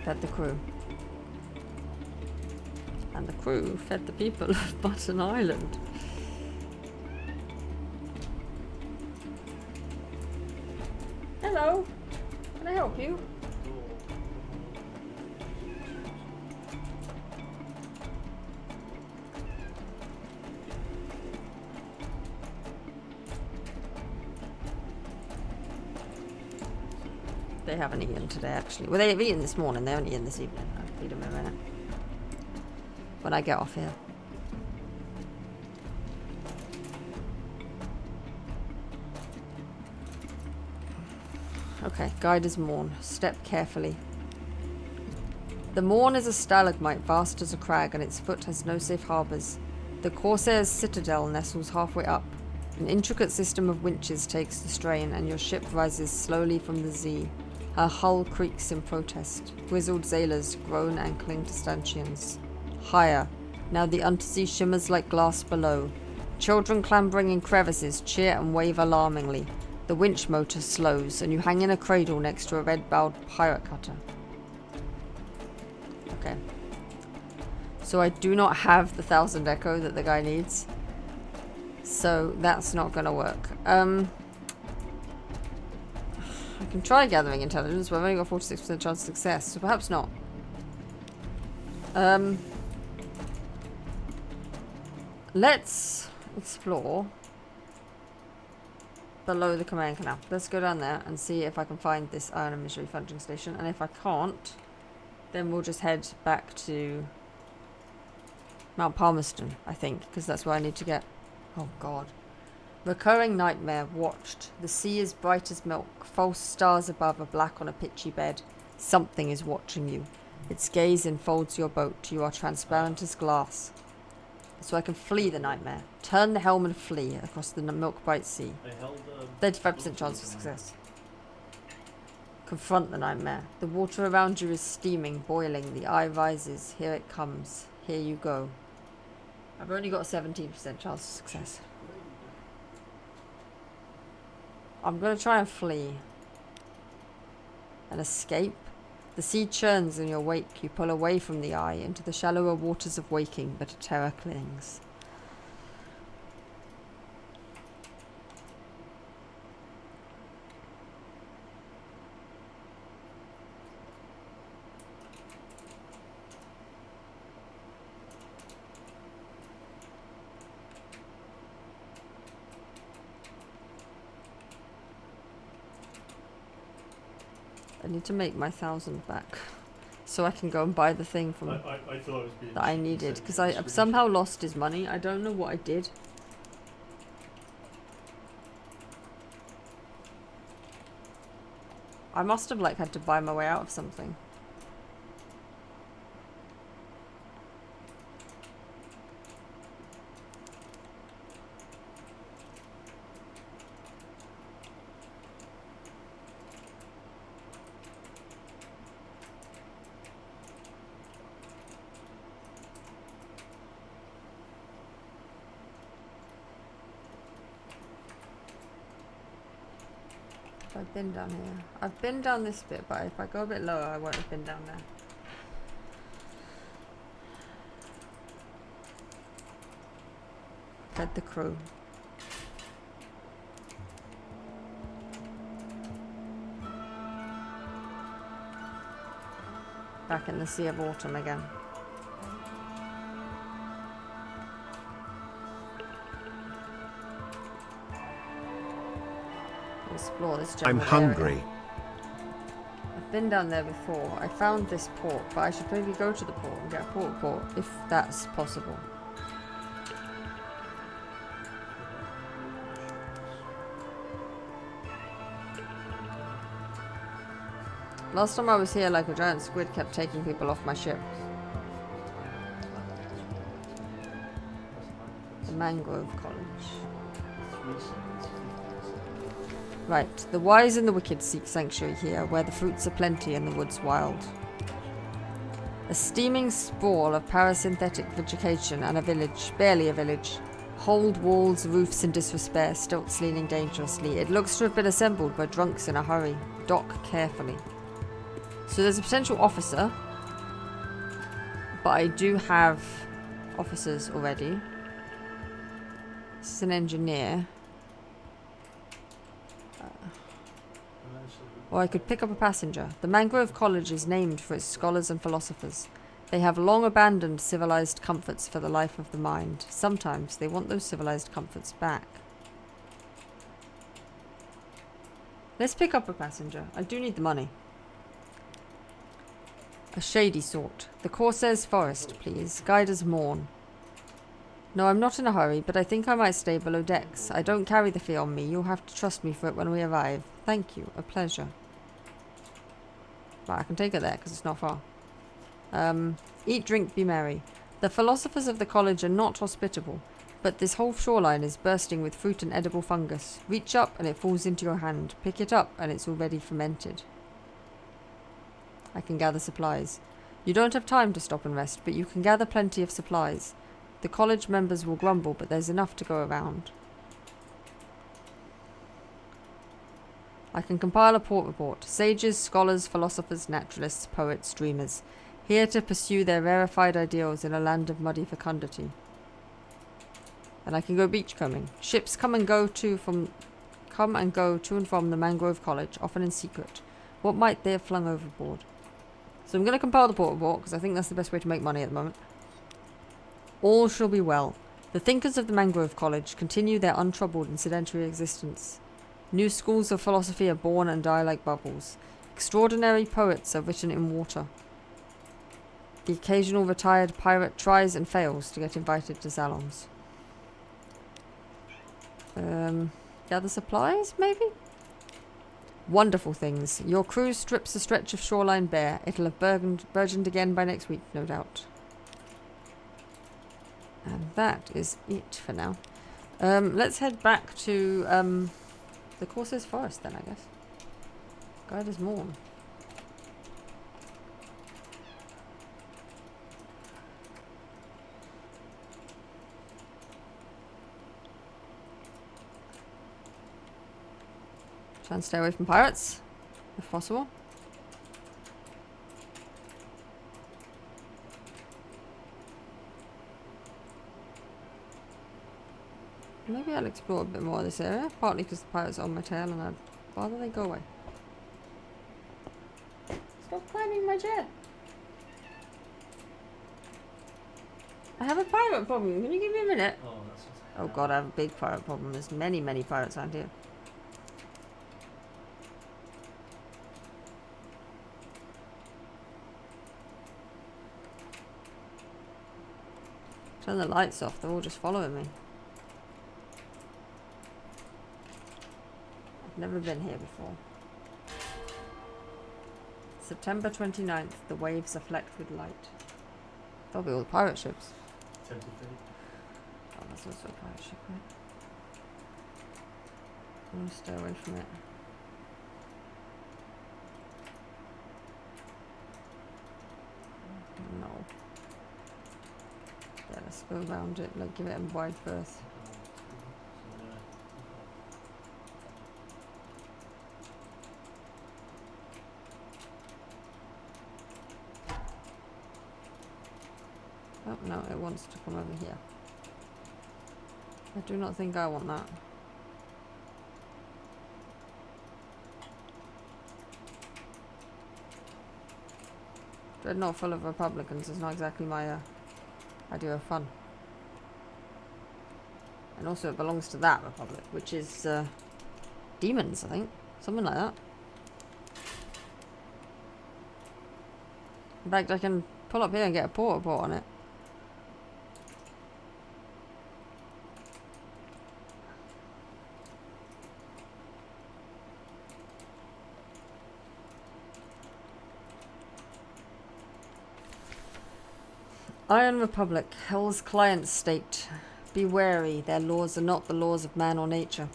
Fed the crew. And the crew fed the people of Mutton Island. Hello. Can I help you? They haven't eaten today, actually. Well, they've eaten this morning. They haven't eaten this evening. I'll feed them in a minute. When I get off here. Okay, guide is Morn. Step carefully. The Morn is a stalagmite vast as a crag, and its foot has no safe harbours. The Corsair's citadel nestles halfway up. An intricate system of winches takes the strain, and your ship rises slowly from the sea. Her hull creaks in protest. Grizzled sailors groan and cling to stanchions. Higher. Now the undersea shimmers like glass below. Children clambering in crevices cheer and wave alarmingly. The winch motor slows, and you hang in a cradle next to a red-bowed pirate cutter. Okay. So I do not have the 1000 echo that the guy needs. So that's not going to work. I can try gathering intelligence, but I've only got 46% chance of success, so perhaps not. Let's explore below the command canal. Let's go down there and see if I can find this iron and misery funding station. And if I can't, then we'll just head back to Mount Palmerston, I think, because that's where I need to get. Oh God. Recurring nightmare watched. The sea is bright as milk. False stars above are black on a pitchy bed. Something is watching you. Its gaze enfolds your boat. You are transparent as glass. So I can flee the nightmare. Turn the helm and flee across the milk bright sea. 35% chance of success. Confront the nightmare. The water around you is steaming, boiling. The eye rises. Here it comes. Here you go. I've only got a 17% chance of success. I'm going to try and flee. And escape. The sea churns in your wake. You pull away from the eye into the shallower waters of waking, but a terror clings. I need to make my 1000 back so I can go and buy the thing from I thought it was being that I needed, because I somehow lost his money. I don't know what I did. I must have like had to buy my way out of something. I've been down here. I've been down this bit, but if I go a bit lower, I won't have been down there. Fed the crew. Back in the Sea of Autumn again. explore this I'm general hungry. area. I've been down there before. I found this port, but I should maybe go to the port and get a port if that's possible. Last time I was here, like a giant squid kept taking people off my ship. The Mangrove College. Right, the wise and the wicked seek sanctuary here, where the fruits are plenty and the woods wild. A steaming sprawl of parasynthetic vegetation and a village, barely a village. Hold walls, roofs in disrepair, stilts leaning dangerously. It looks to have been assembled by drunks in a hurry. Dock carefully. So there's a potential officer, but I do have officers already. This is an engineer. Or I could pick up a passenger. The Mangrove College is named for its scholars and philosophers. They have long abandoned civilized comforts for the life of the mind. Sometimes they want those civilized comforts back. Let's pick up a passenger. I do need the money. A shady sort. The Corsair's Forest, please. Guide us mourn. No, I'm not in a hurry, but I think I might stay below decks. I don't carry the fee on me. You'll have to trust me for it when we arrive. Thank you. A pleasure. Right, I can take it there because it's not far. Eat, drink, be merry. The philosophers of the college are not hospitable, but this whole shoreline is bursting with fruit and edible fungus. Reach up and it falls into your hand. Pick it up and it's already fermented. I can gather supplies. You don't have time to stop and rest, but you can gather plenty of supplies. The college members will grumble, but there's enough to go around. I can compile a port report. Sages, scholars, philosophers, naturalists, poets, dreamers. Here to pursue their rarefied ideals in a land of muddy fecundity. And I can go beachcombing. Ships come and go to and from the Mangrove College, often in secret. What might they have flung overboard? So I'm going to compile the port report, because I think that's the best way to make money at the moment. All shall be well. The thinkers of the Mangrove College continue their untroubled and sedentary existence. New schools of philosophy are born and die like bubbles. Extraordinary poets are written in water. The occasional retired pirate tries and fails to get invited to salons. Gather supplies, maybe? Wonderful things. Your cruise strips a stretch of shoreline bare. It'll have burgeoned again by next week, no doubt. And that is it for now. Let's head back to the Corsair's Forest then, I guess. Guide us mourn. Try and stay away from pirates, if possible. Maybe I'll explore a bit more of this area, partly because the pirates are on my tail and I'd rather they go away. Stop climbing my chair! I have a pirate problem, can you give me a minute? Oh, that's Oh god, I have a big pirate problem. There's many, many pirates around here. Turn the lights off, they're all just following me. I've never been here before. September 29th, the waves are flecked with light. That'll be all the pirate ships. 10 to 30. Oh, that's also a pirate ship, right? I'm gonna stay away from it. No. Yeah, let's go around it, like give it a wide berth. Oh no, it wants to come over here. I do not think I want that. Dreadnought full of Republicans is not exactly my idea of fun. And also it belongs to that republic, which is demons, I think. Something like that. In fact, I can pull up here and get a porta pot on it. Iron Republic, Hell's client state. Be wary, their laws are not the laws of man or nature.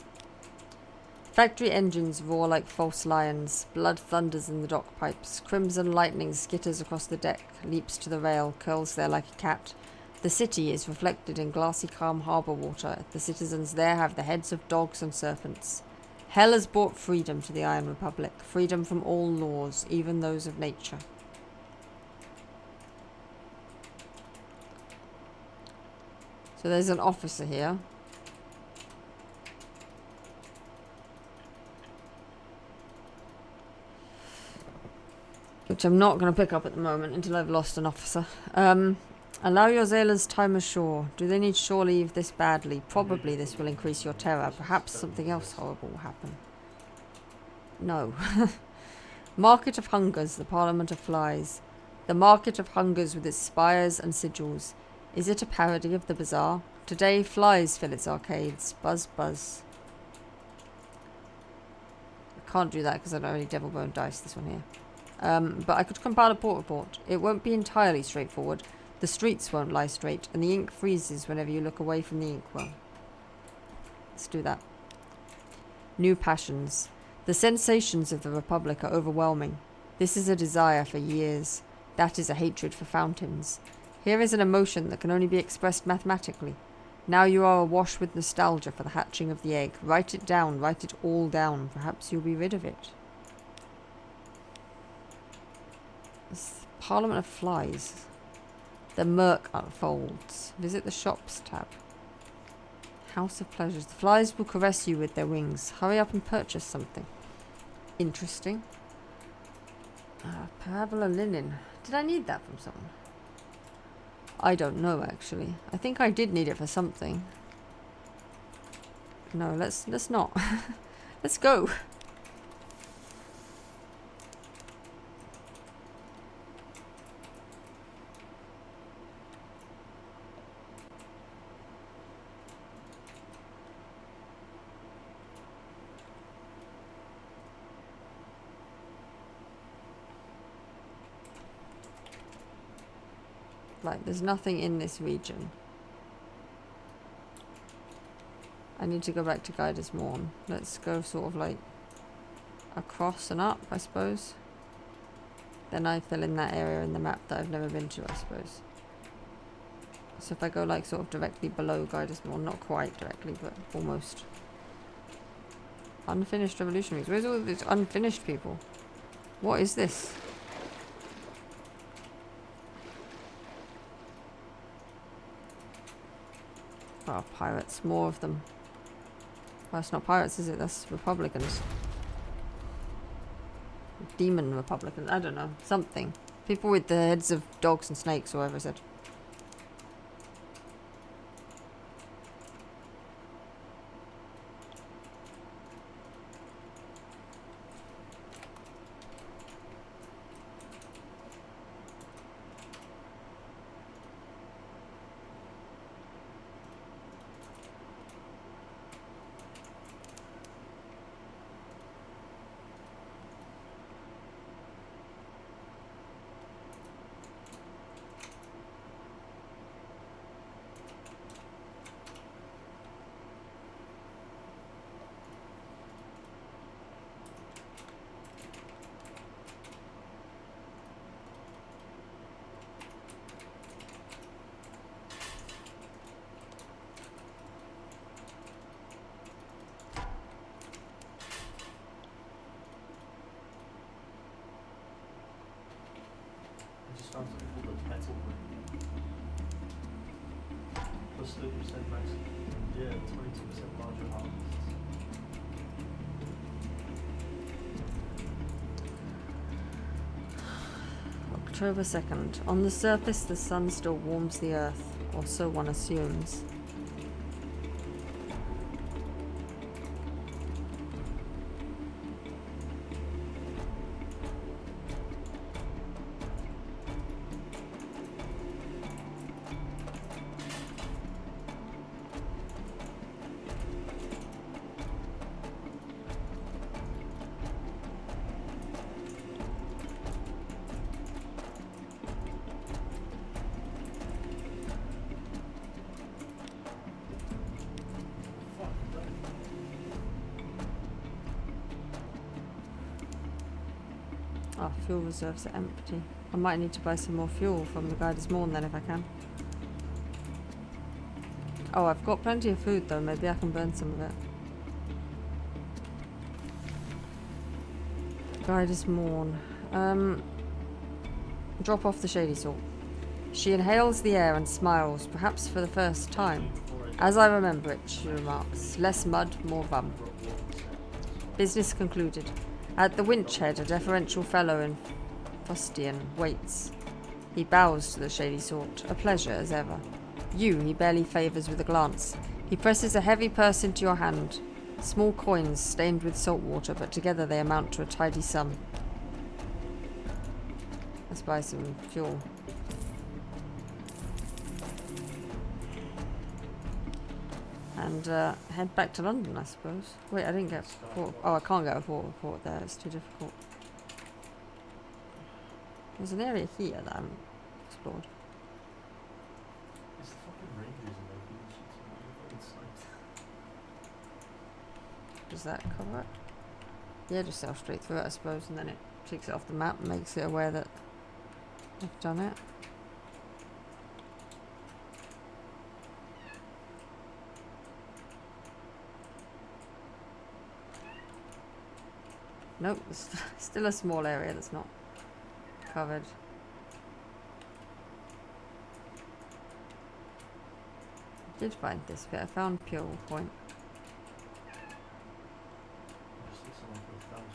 Factory engines roar like false lions. Blood thunders in the dock pipes. Crimson lightning skitters across the deck, leaps to the rail, curls there like a cat. The city is reflected in glassy calm harbour water. The citizens there have the heads of dogs and serpents. Hell has brought freedom to the Iron Republic. Freedom from all laws, even those of nature. So there's an officer here. Which I'm not going to pick up at the moment until I've lost an officer. Allow your sailors time ashore. Do they need shore leave this badly? Probably this will increase your terror. Perhaps something else horrible will happen. No. Market of Hungers, the Parliament of Flies. The Market of Hungers with its spires and sigils. Is it a parody of the bazaar? Today flies fill its arcades. Buzz, buzz. I can't do that because I don't have any devil bone dice, this one here. But I could compile a port report. It won't be entirely straightforward. The streets won't lie straight, and the ink freezes whenever you look away from the inkwell. Let's do that. New passions. The sensations of the Republic are overwhelming. This is a desire for years. That is a hatred for fountains. Here is an emotion that can only be expressed mathematically. Now you are awash with nostalgia for the hatching of the egg. Write it down, write it all down. Perhaps you'll be rid of it. It's Parliament of Flies. The murk unfolds. Visit the shops tab. House of Pleasures. The flies will caress you with their wings. Hurry up and purchase something. Interesting. Parabola linen. Did I need that from someone? I don't know, actually. I think I did need it for something. No, let's not. Let's go. Like, there's nothing in this region. I need to go back to Guiders Morn. Let's go sort of like across and up, I suppose. Then I fill in that area in the map that I've never been to, I suppose. So if I go like sort of directly below Guiders Morn, not quite directly, but almost. Unfinished revolutionaries. Where's all these unfinished people? What is this? Oh, pirates. More of them. Well, it's not pirates, is it? That's Republicans. Demon Republicans. I don't know. Something. People with the heads of dogs and snakes, or whatever I said. Sounds like all the metal. Plus 30% max. Yeah, 22% larger harvest. October 2nd. On the surface, the sun still warms the earth, or so one assumes. Oh, fuel reserves are empty. I might need to buy some more fuel from the guy this morning then if I can. Oh, I've got plenty of food though. Maybe I can burn some of it. Guy this morn. Drop off the shady salt. She inhales the air and smiles, perhaps for the first time. As I remember it, she remarks. Less mud, more rum. Business concluded. At the winch head, a deferential fellow in fustian waits. He bows to the shady sort. A pleasure, as ever. You, he barely favours with a glance. He presses a heavy purse into your hand. Small coins stained with salt water, but together they amount to a tidy sum. Let's buy some fuel. And head back to London, I suppose. Wait, I didn't get a port. Oh, I can't get a port report there. It's too difficult. There's an area here that I haven't explored. It's the fucking rangers in there doing shit to me. You're fucking sniped. Does that cover it? Yeah, just sail straight through it, I suppose, and then it takes it off the map and makes it aware that I've done it. Nope, there's still a small area that's not covered. I did find this bit. I found Pure Point. Just this one for 1,000.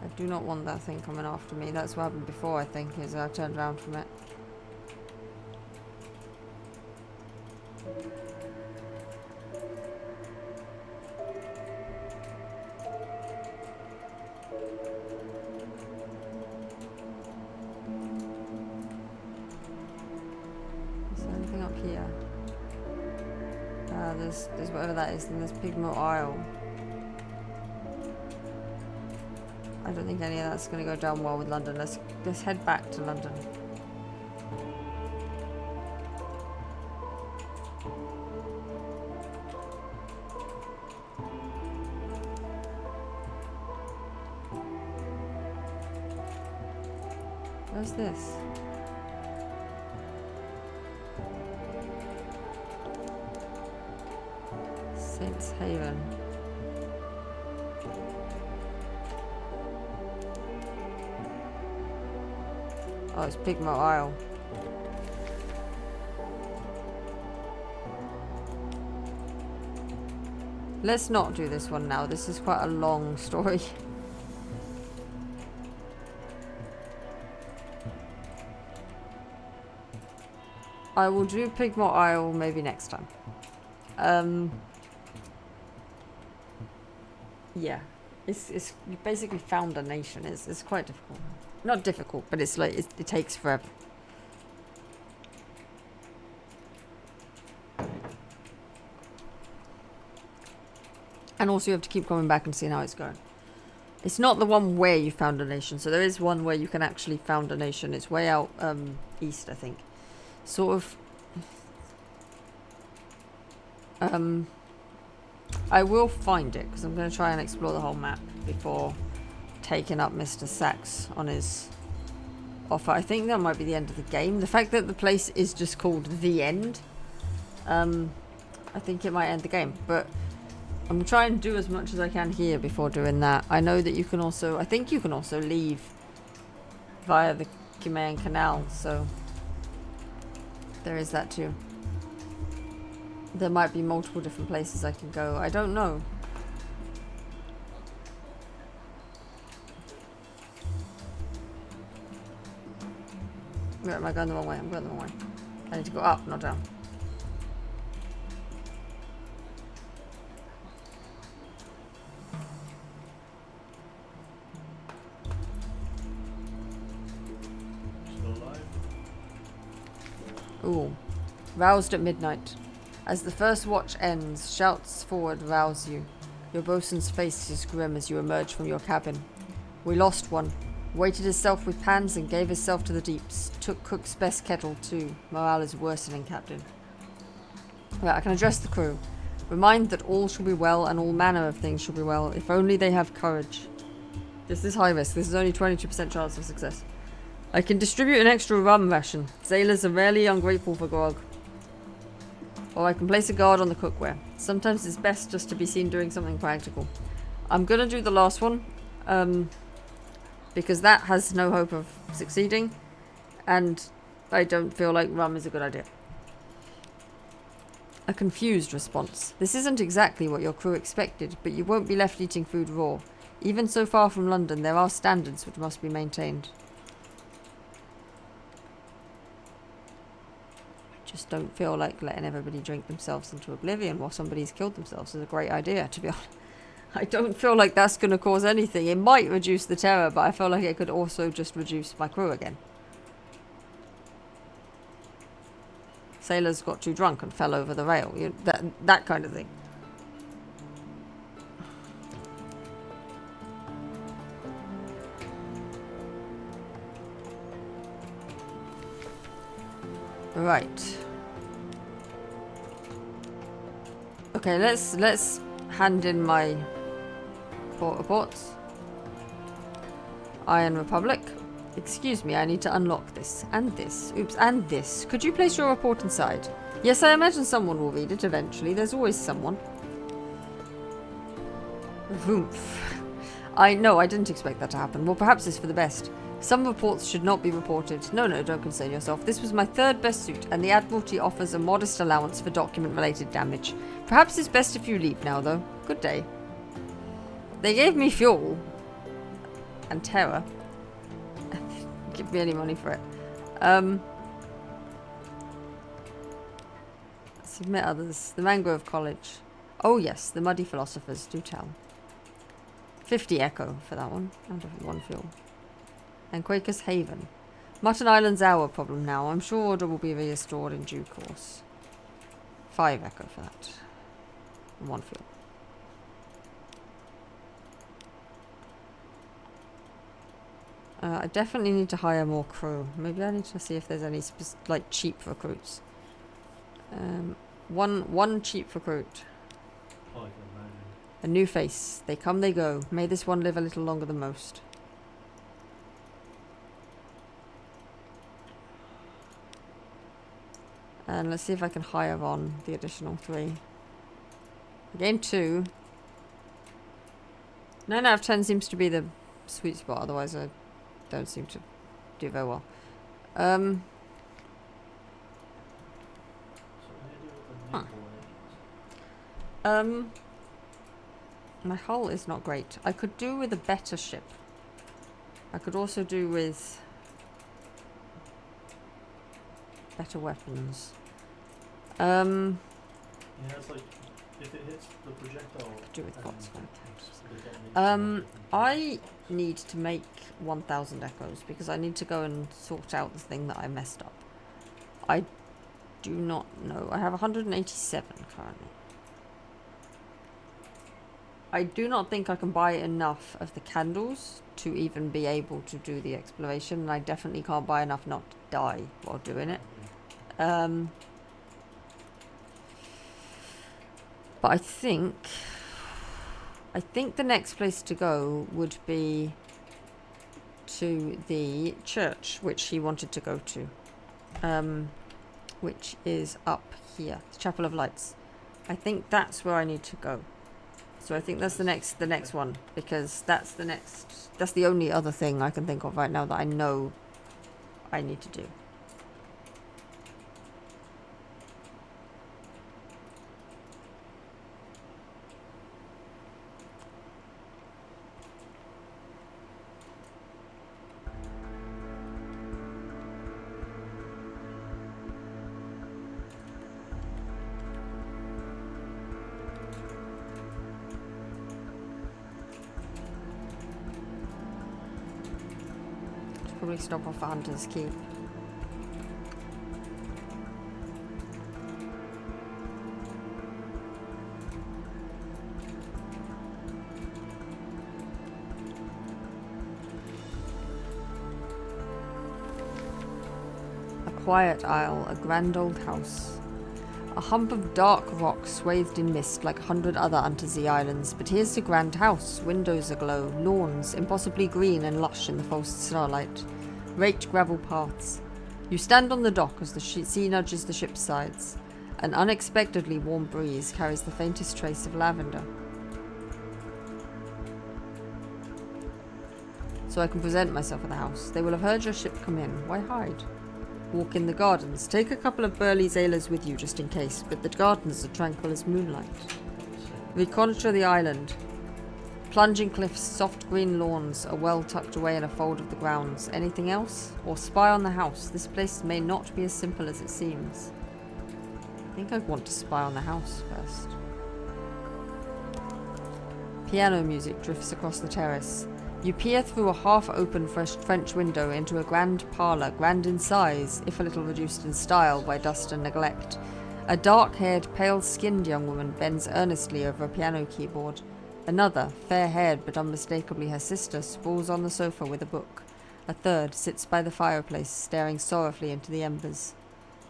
I do not want that thing coming after me. That's what happened before, I think, is I turned around from it. Is there anything up here? There's whatever that is, and there's Pigmo Isle. I don't think any of that's going to go down well with London. Let's head back to London. Where's this? Saints Haven. Oh, it's Pigmo Isle. Let's not do this one now. This is quite a long story. I will do Pigmo Isle maybe next time. Yeah. It's you basically found a nation. It's quite difficult. Not difficult, but it's like it takes forever. And also you have to keep coming back and seeing how it's going. It's not the one where you found a nation. So there is one where you can actually found a nation. It's way out east, I think. Sort of. I will find it because I'm going to try and explore the whole map before taking up Mr. Sachs on his offer. I think that might be the end of the game. The fact that the place is just called The End, I think it might end the game. But I'm going to try and do as much as I can here before doing that. I know that you can also, I think you can also leave via the Crimean Canal, so there is that too. There might be multiple different places I can go. I don't know. Where am I going the wrong way? I'm going the wrong way. I need to go up, not down. Still alive? Ooh. Roused at midnight. As the first watch ends, shouts forward rouse you. Your bosun's face is grim as you emerge from your cabin. We lost one. Weighted himself with pans and gave himself to the deeps. Took cook's best kettle too. Morale is worsening, Captain. Right, I can address the crew. Remind that all shall be well and all manner of things shall be well, if only they have courage. This is high risk. This is only 22% chance of success. I can distribute an extra rum ration. Sailors are rarely ungrateful for grog. Or I can place a guard on the cookware. Sometimes it's best just to be seen doing something practical. I'm gonna do the last one. Because that has no hope of succeeding. And I don't feel like rum is a good idea. A confused response. This isn't exactly what your crew expected, but you won't be left eating food raw. Even so far from London, there are standards which must be maintained. I just don't feel like letting everybody drink themselves into oblivion while somebody's killed themselves is a great idea, to be honest. I don't feel like that's going to cause anything. It might reduce the terror, but I feel like it could also just reduce my crew again. Sailors got too drunk and fell over the rail. That kind of thing. Right. Okay, let's hand in my port reports. Iron Republic. Excuse me, I need to unlock this. And this. Oops, and this. Could you place your report inside? Yes, I imagine someone will read it eventually. There's always someone. Vroomf. I didn't expect that to happen. Well, perhaps it's for the best. Some reports should not be reported. No, don't concern yourself. This was my third best suit, and the Admiralty offers a modest allowance for document-related damage. Perhaps it's best if you leave now, though. Good day. They gave me fuel. And terror. Give me any money for it. Submit others. The Mangrove College. Oh yes, the Muddy Philosophers. Do tell. 50 echo for that one. And 1 fuel. And Quaker's Haven. Mutton Island's our problem now. I'm sure order will be restored in due course. 5 echo for that. And 1 fuel. I definitely need to hire more crew. Maybe I need to see if there's any like cheap recruits. One cheap recruit. A new face. They come, they go. May this one live a little longer than most. And let's see if I can hire on the additional 3. Again 2. 9 out of 10 seems to be the sweet spot. Otherwise, I don't seem to do very well. My hull is not great. I could do with a better ship. I could also do with better weapons. Yeah, it's like if it hits the projectile. Could do with bots. I need to make 1,000 echoes because I need to go and sort out the thing that I messed up. I do not know. I have 187 currently. I do not think I can buy enough of the candles to even be able to do the exploration, and I definitely can't buy enough not to die while doing it. But I think the next place to go would be to the church, which he wanted to go to, which is up here, the Chapel of Lights. I think that's where I need to go. So I think that's the next one, because that's the only other thing I can think of right now that I know I need to do. Probably stop off at Hunter's Keep. quiet isle, a grand old house. A hump of dark rock swathed in mist like 100 other Untersea islands, but here's the grand house, windows aglow, lawns, impossibly green and lush in the false starlight, raked gravel paths. You stand on the dock as the sea nudges the ship's sides. An unexpectedly warm breeze carries the faintest trace of lavender. So I can present myself at the house. They will have heard your ship come in. Why hide? Walk in the gardens. Take a couple of burly sailors with you just in case, but the gardens are tranquil as moonlight. Reconnoitre the island. Plunging cliffs, soft green lawns are well tucked away in a fold of the grounds. Anything else? Or spy on the house. This place may not be as simple as it seems. I think I'd want to spy on the house first. Piano music drifts across the terrace. You peer through a half-open French window into a grand parlour, grand in size, if a little reduced in style by dust and neglect. A dark-haired, pale-skinned young woman bends earnestly over a piano keyboard. Another, fair-haired but unmistakably her sister, sprawls on the sofa with a book. A third sits by the fireplace, staring sorrowfully into the embers.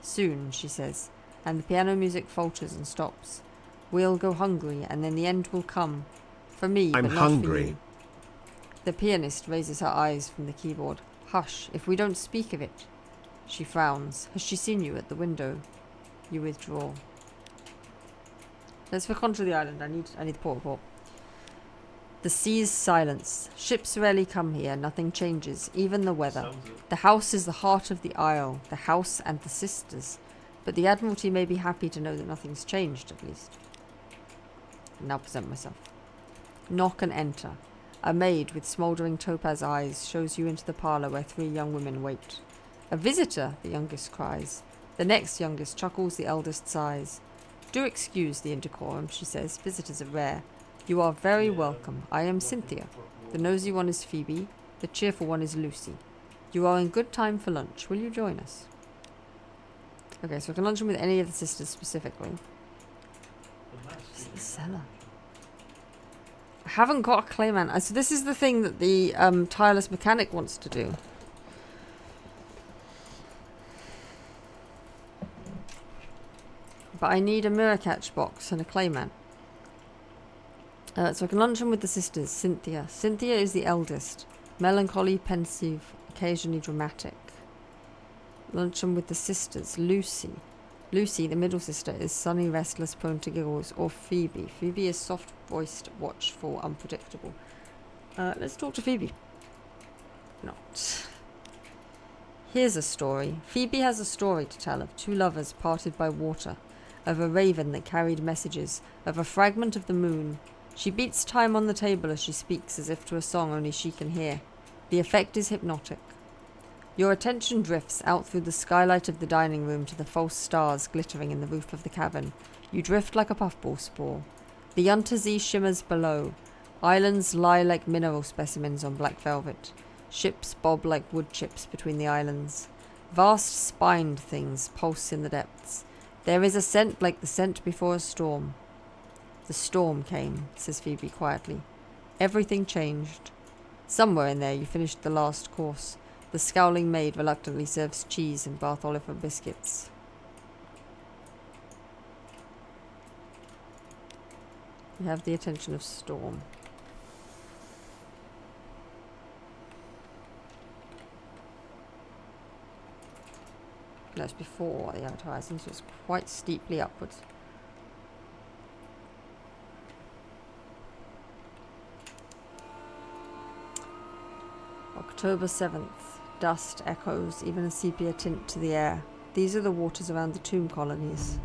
Soon, she says, and the piano music falters and stops. We'll go hungry, and then the end will come. For me, I'm but not hungry. for you. The pianist raises her eyes from the keyboard. Hush, if we don't speak of it. She frowns. Has she seen you at the window? You withdraw. Let's reconnoitre the island. I need the port report. The sea's silence. Ships rarely come here. Nothing changes, even the weather. The house is the heart of the isle. The house and the sisters. But the Admiralty may be happy to know that nothing's changed, at least. I now present myself. Knock and enter. A maid with smouldering topaz eyes shows you into the parlour where 3 young women wait. A visitor, the youngest cries. The next youngest chuckles, the eldest sighs. Do excuse the indecorum, she says. Visitors are rare. You are very welcome. I am Cynthia. The nosy one is Phoebe. The cheerful one is Lucy. You are in good time for lunch. Will you join us? Okay, so I can luncheon with any of the sisters specifically. This is the cellar. I haven't got a clayman. So this is the thing that the tireless mechanic wants to do. But I need a mirror catch box and a clayman. So I can luncheon with the sisters. Cynthia. Cynthia is the eldest. Melancholy, pensive, occasionally dramatic. Luncheon with the sisters. Lucy. Lucy, the middle sister, is sunny, restless, prone to giggles. Or Phoebe. Phoebe is soft-voiced, watchful, unpredictable. Let's talk to Phoebe. Not. Here's a story. Phoebe has a story to tell of 2 lovers parted by water, of a raven that carried messages, of a fragment of the moon. She beats time on the table as she speaks, as if to a song only she can hear. The effect is hypnotic. Your attention drifts out through the skylight of the dining room to the false stars glittering in the roof of the cabin. You drift like a puffball spore. The Untersee shimmers below. Islands lie like mineral specimens on black velvet. Ships bob like wood chips between the islands. Vast spined things pulse in the depths. There is a scent like the scent before a storm. The storm came, says Phoebe quietly. Everything changed. Somewhere in there you finished the last course. The scowling maid reluctantly serves cheese and Bath Oliver biscuits. You have the attention of Storm. That's before the advertising, so it's quite steeply upwards. October 7th. Dust echoes, even a sepia tint to the air. These are the waters around the tomb colonies.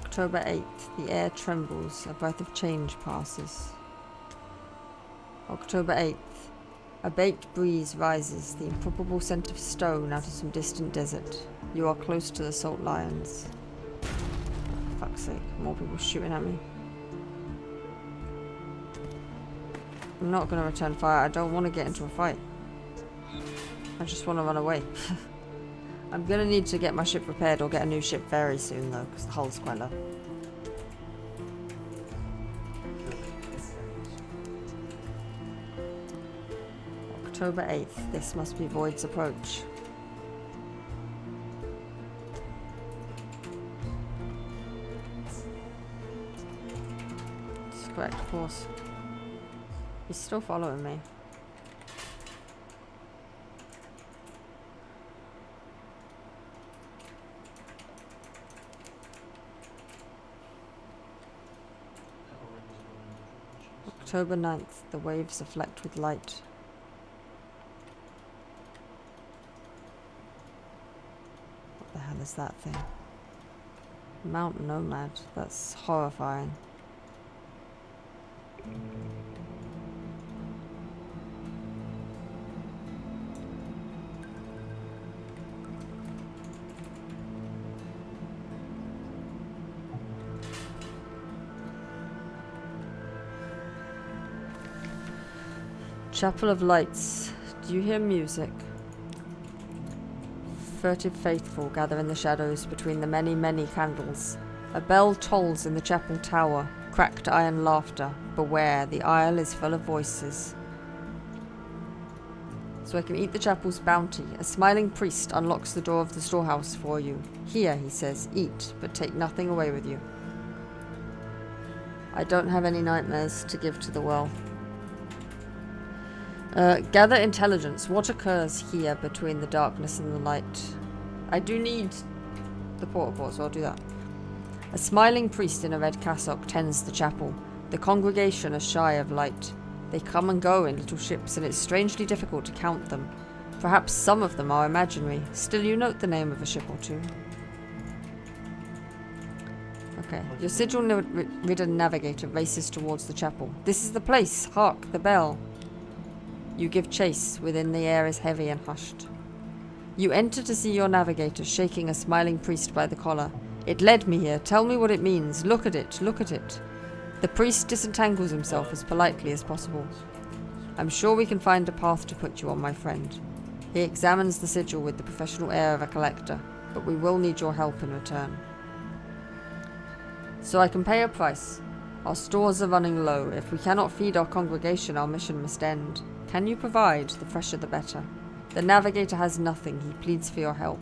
October 8th. The air trembles. A breath of change passes. October 8th. A baked breeze rises, the improbable scent of stone out of some distant desert. You are close to the Salt Lions. For fuck's sake, more people shooting at me. I'm not going to return fire. I don't want to get into a fight. I just want to run away. I'm going to need to get my ship repaired or get a new ship very soon though, because the hull's quite low. October 8th. This must be Void's approach. That's correct, of course. He's still following me. October 9th. The waves are flecked with light. What the hell is that thing? Mount Nomad. That's horrifying. Chapel of Lights. Do you hear music? Furtive faithful gather in the shadows between the many, many candles. A bell tolls in the chapel tower. Cracked iron laughter. Beware, the aisle is full of voices. So I can eat the chapel's bounty. A smiling priest unlocks the door of the storehouse for you. Here, he says, eat, but take nothing away with you. I don't have any nightmares to give to the world. Gather intelligence. What occurs here between the darkness and the light? I do need the portal port, so I'll do that. A smiling priest in a red cassock tends the chapel. The congregation are shy of light. They come and go in little ships, and it's strangely difficult to count them. Perhaps some of them are imaginary. Still, you note the name of a ship or two. Okay. Your sigil-ridden navigator races towards the chapel. This is the place. Hark, the bell. You give chase. Within, the air is heavy and hushed. You enter to see your navigator shaking a smiling priest by the collar. It led me here. Tell me what it means. Look at it. Look at it. The priest disentangles himself as politely as possible. I'm sure we can find a path to put you on, my friend. He examines the sigil with the professional air of a collector, but we will need your help in return. So I can pay a price. Our stores are running low. If we cannot feed our congregation, our mission must end. Can you provide? The fresher the better. The navigator has nothing. He pleads for your help.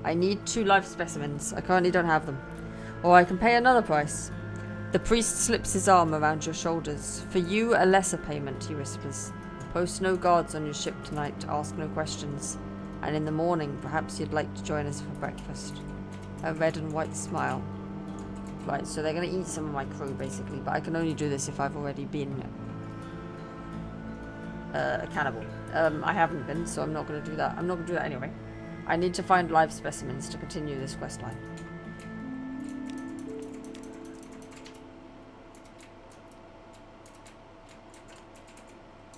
I need 2 life specimens. I currently don't have them. Or I can pay another price. The priest slips his arm around your shoulders. For you, a lesser payment, he whispers. Post no guards on your ship tonight. Ask no questions. And in the morning, perhaps you'd like to join us for breakfast. A red and white smile. Right, so they're going to eat some of my crew, basically. But I can only do this if I've already been a cannibal. I haven't been, so I'm not going to do that. I'm not going to do that anyway. I need to find live specimens to continue this quest line.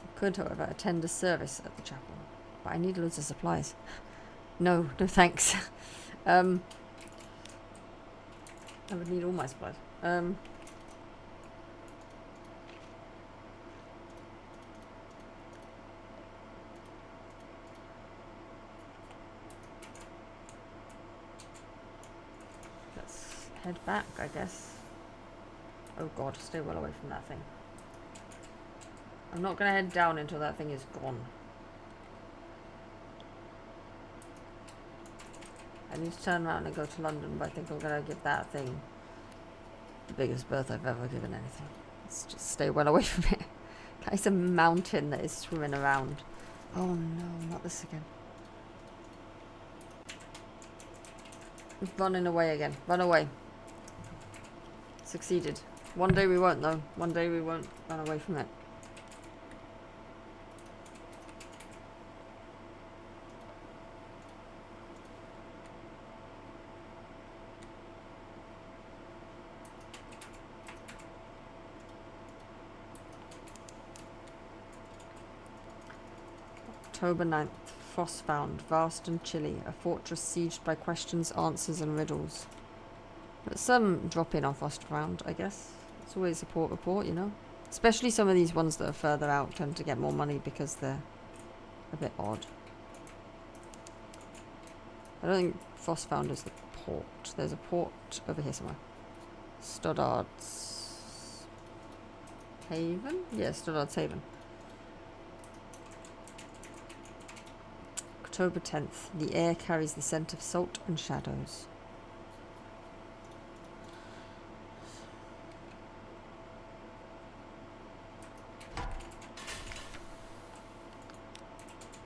I could, however, attend a service at the chapel, but I need loads of supplies. No thanks. I would need all my supplies. Head back, I guess. Oh god, stay well away from that thing. I'm not going to head down until that thing is gone. I need to turn around and go to London, but I think I'm going to give that thing the biggest berth I've ever given anything. Let's just stay well away from it. That is a mountain that is swimming around. Oh no, not this again. It's running away again. Run away. Succeeded. One day we won't though. One day we won't run away from it. October 9th. Frost found, vast and chilly. A fortress sieged by questions, answers, and riddles. But some drop in on Frost found, I guess. It's always a port report, you know. Especially some of these ones that are further out tend to get more money because they're a bit odd. I don't think Frost found is the port. There's a port over here somewhere. Stoddard's Haven? Yeah, Stoddard's Haven. October 10th. The air carries the scent of salt and shadows.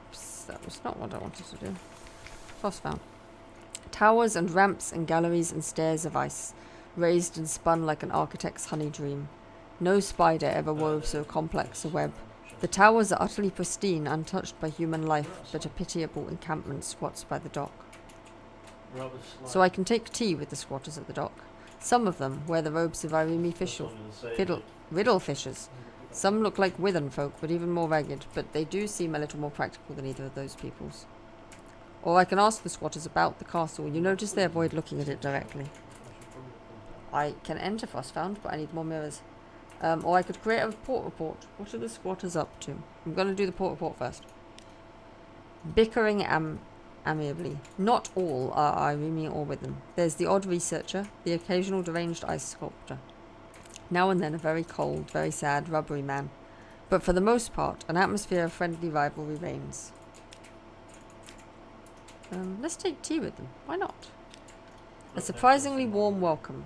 Oops, that was not what I wanted to do. Frost found. Towers and ramps and galleries and stairs of ice, raised and spun like an architect's honey dream. No spider ever wove so complex a web. The towers are utterly pristine, untouched by human life, but a pitiable encampment squats by the dock. So I can take tea with the squatters at the dock. Some of them wear the robes of Irimi riddle fishers. Some look like withen folk, but even more ragged, but they do seem a little more practical than either of those peoples. Or I can ask the squatters about the castle. You notice they avoid looking at it directly. I can enter Frostfound, but I need more mirrors. Or I could create a port report. What are the squatters up to? I'm going to do the port report first. Bickering amiably. Not all are Irimi or Withen. There's the odd researcher, the occasional deranged ice sculptor. Now and then a very cold, very sad, rubbery man. But for the most part, an atmosphere of friendly rivalry reigns. Let's take tea with them. Why not? A surprisingly warm welcome.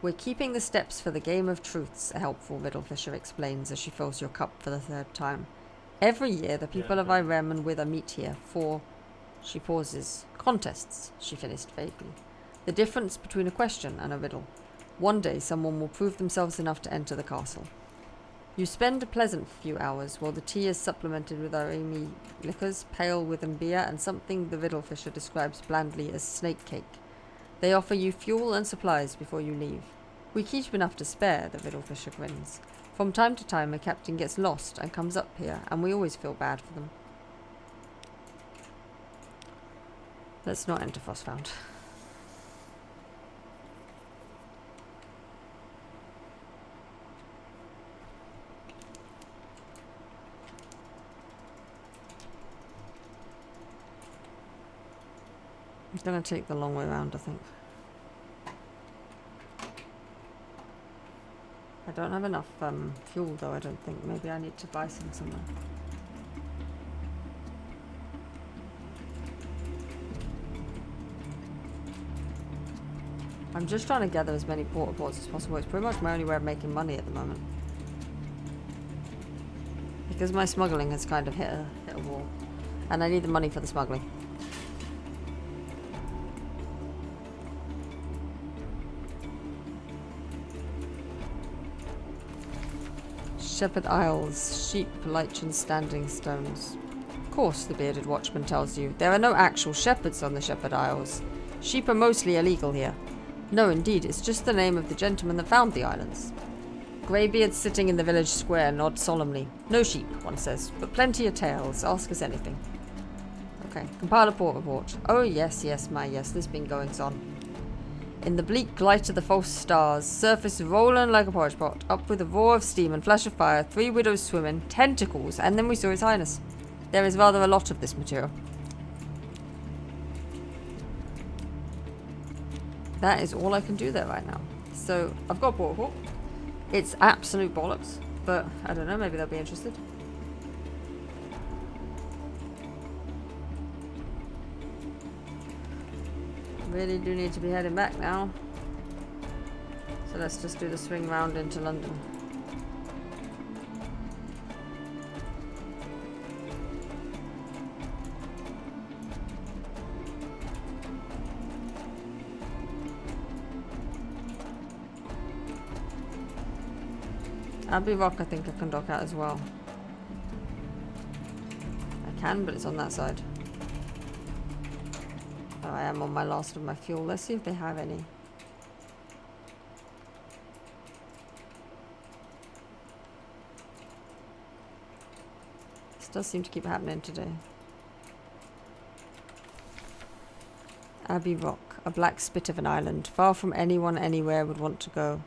We're keeping the steps for the game of truths, a helpful riddle fisher explains as she fills your cup for the third time. Every year the people of Irem and Wither meet here for, she pauses, contests, she finished vaguely. The difference between a question and a riddle. One day someone will prove themselves enough to enter the castle. You spend a pleasant few hours while the tea is supplemented with Iremi liquors, pale withen beer, and something the riddle fisher describes blandly as snake cake. They offer you fuel and supplies before you leave. We keep enough to spare, the riddle fisher grins. From time to time a captain gets lost and comes up here, and we always feel bad for them. Let's not enter Frostfound. I'm going to take the long way around, I think. I don't have enough fuel, though, I don't think. Maybe I need to buy some somewhere. I'm just trying to gather as many porta pots as possible. It's pretty much my only way of making money at the moment. Because my smuggling has kind of hit a wall. And I need the money for the smuggling. Shepherd Isles, sheep, lichen, standing stones. Of course, the bearded watchman tells you. There are no actual shepherds on the Shepherd Isles. Sheep are mostly illegal here. No, indeed, it's just the name of the gentleman that found the islands. Greybeards sitting in the village square nod solemnly. No sheep, one says, but plenty of tails. Ask us anything. Okay, compile a port report. Oh, yes, there's been goings on. In the bleak light of the false stars, surface rolling like a porridge pot, up with a roar of steam and flash of fire, 3 widows swimming, tentacles, and then we saw His Highness. There is rather a lot of this material. That is all I can do there right now. So, I've got a port report. It's absolute bollocks, but I don't know, maybe they'll be interested. Really do need to be heading back now. So let's just do the swing round into London. Abbey Rock I think I can dock at as well. I can, but it's on that side. I am on my last of my fuel. Let's see if they have any. This does seem to keep happening today. Abbey Rock, a black spit of an island, far from anyone anywhere would want to go.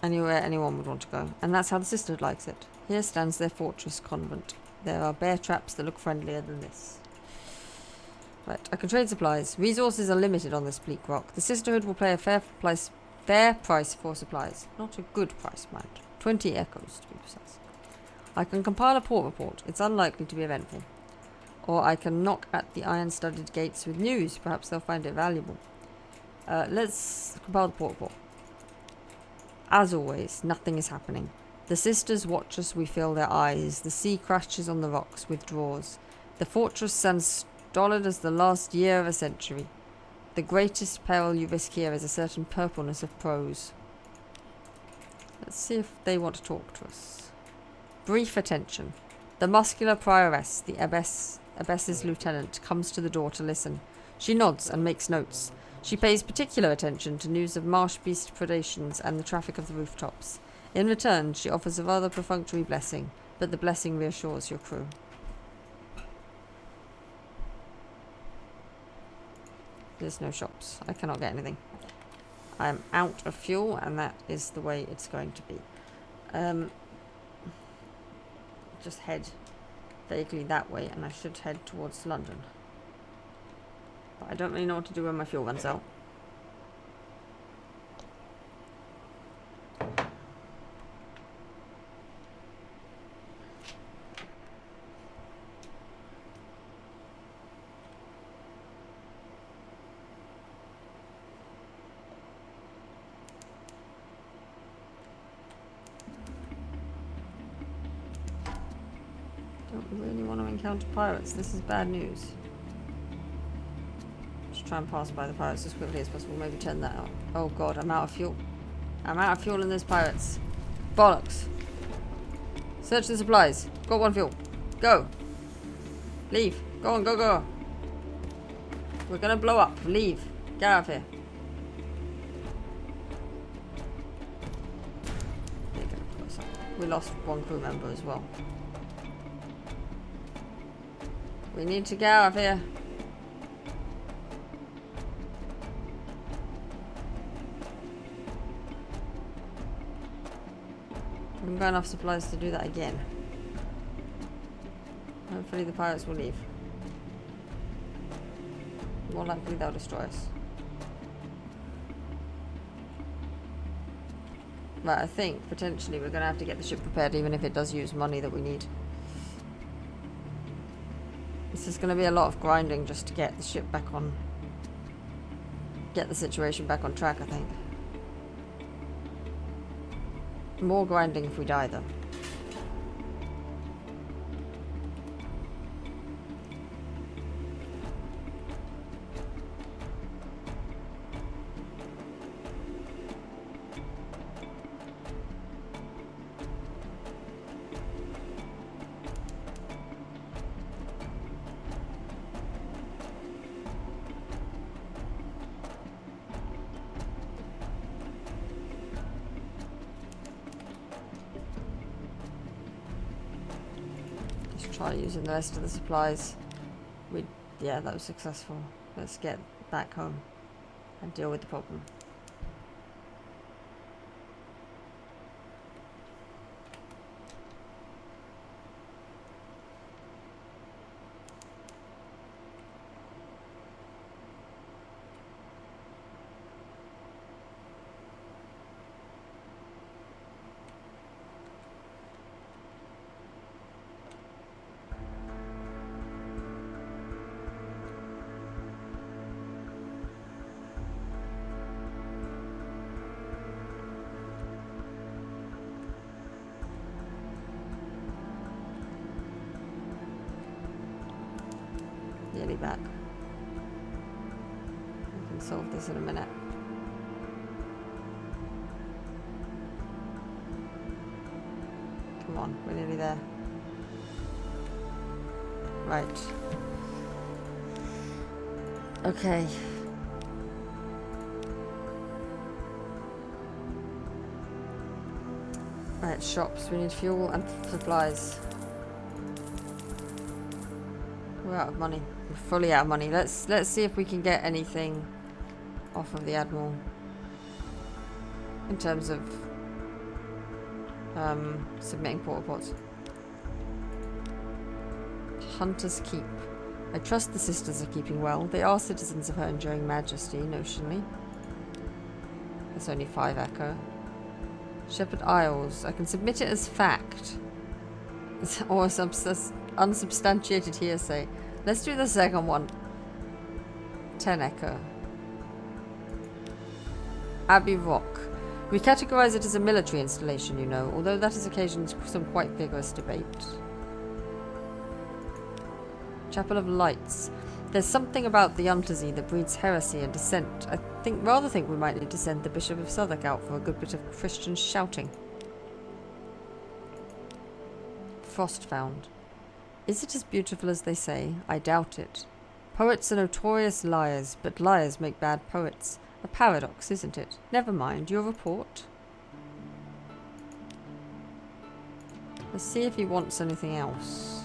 Anywhere anyone would want to go. And that's how the sisterhood likes it. Here stands their fortress convent. There are bear traps that look friendlier than this. Right, I can trade supplies. Resources are limited on this bleak rock. The sisterhood will pay a fair price for supplies. Not a good price, mind. 20 echoes, to be precise. I can compile a port report. It's unlikely to be eventful. Or I can knock at the iron-studded gates with news. Perhaps they'll find it valuable. Let's compile the port report. As always, nothing is happening. The sisters watch as we fill their eyes. The sea crashes on the rocks, withdraws. The fortress stands stolid as the last year of a century. The greatest peril you risk here is a certain purpleness of prose. Let's see if they want to talk to us. Brief attention. The muscular prioress, the abbess's lieutenant, comes to the door to listen. She nods and makes notes. She pays particular attention to news of marsh beast predations and the traffic of the rooftops. In return, she offers a rather perfunctory blessing, but the blessing reassures your crew. There's no shops. I cannot get anything. I am out of fuel, and that is the way it's going to be. Just head vaguely that way, and I should head towards London. But I don't really know what to do when my fuel runs out. Don't really want to encounter pirates. This is bad news. Just try and pass by the pirates as quickly as possible. Maybe turn that out. Oh god, I'm out of fuel. I'm out of fuel and there's pirates. Bollocks. Search the supplies. Got one fuel. Go. Leave. Go on, go, go. We're gonna blow up. Leave. Get out of here. They're gonna blow us up. We lost one crew member as well. We need to get out of here. We haven't got enough supplies to do that again. Hopefully the pirates will leave. More likely they'll destroy us. But I think potentially we're going to have to get the ship prepared even if it does use money that we need. This is going to be a lot of grinding just to get the ship back on... get the situation back on track, I think. More grinding if we die, though. Try using the rest of the supplies. Yeah, that was successful. Let's get back home and deal with the problem. Nearly back. We can solve this in a minute. Come on, we're nearly there. Right. Okay. Right, shops. We need fuel and supplies. We're out of money. We're fully out of money. Let's see if we can get anything off of the Admiral in terms of submitting port reports. Hunter's Keep. I trust the sisters are keeping well. They are citizens of her enduring majesty, notionally. That's only 5 echo. Shepherd Isles. I can submit it as fact. Or unsubstantiated hearsay. Let's do the second one. 10 echo. Abbey Rock. We categorize it as a military installation, you know, although that has occasioned some quite vigorous debate. Chapel of Lights. There's something about the Untersee that breeds heresy and dissent. I rather think we might need to send the Bishop of Southwark out for a good bit of Christian shouting. Frostfound. Is it as beautiful as they say? I doubt it. Poets are notorious liars, but liars make bad poets. A paradox, isn't it? Never mind, your report. Let's see if he wants anything else.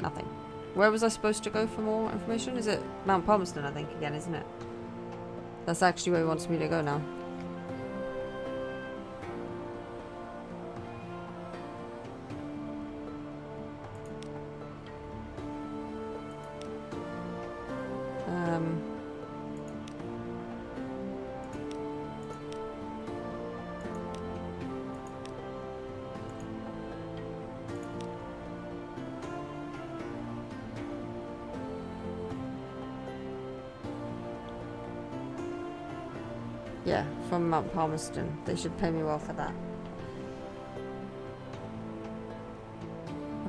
Nothing. Where was I supposed to go for more information? Is it Mount Palmerston, I think, again, isn't it? That's actually where he wants me to go now. Yeah, from Mount Palmerston. They should pay me well for that.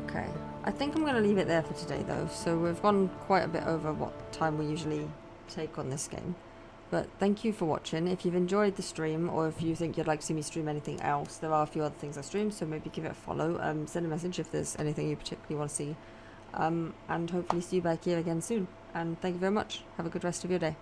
Okay. I think I'm going to leave it there for today, though. So we've gone quite a bit over what time we usually take on this game. But thank you for watching. If you've enjoyed the stream, or if you think you'd like to see me stream anything else, there are a few other things I stream, so maybe give it a follow. Send a message if there's anything you particularly want to see. And hopefully see you back here again soon. And thank you very much. Have a good rest of your day.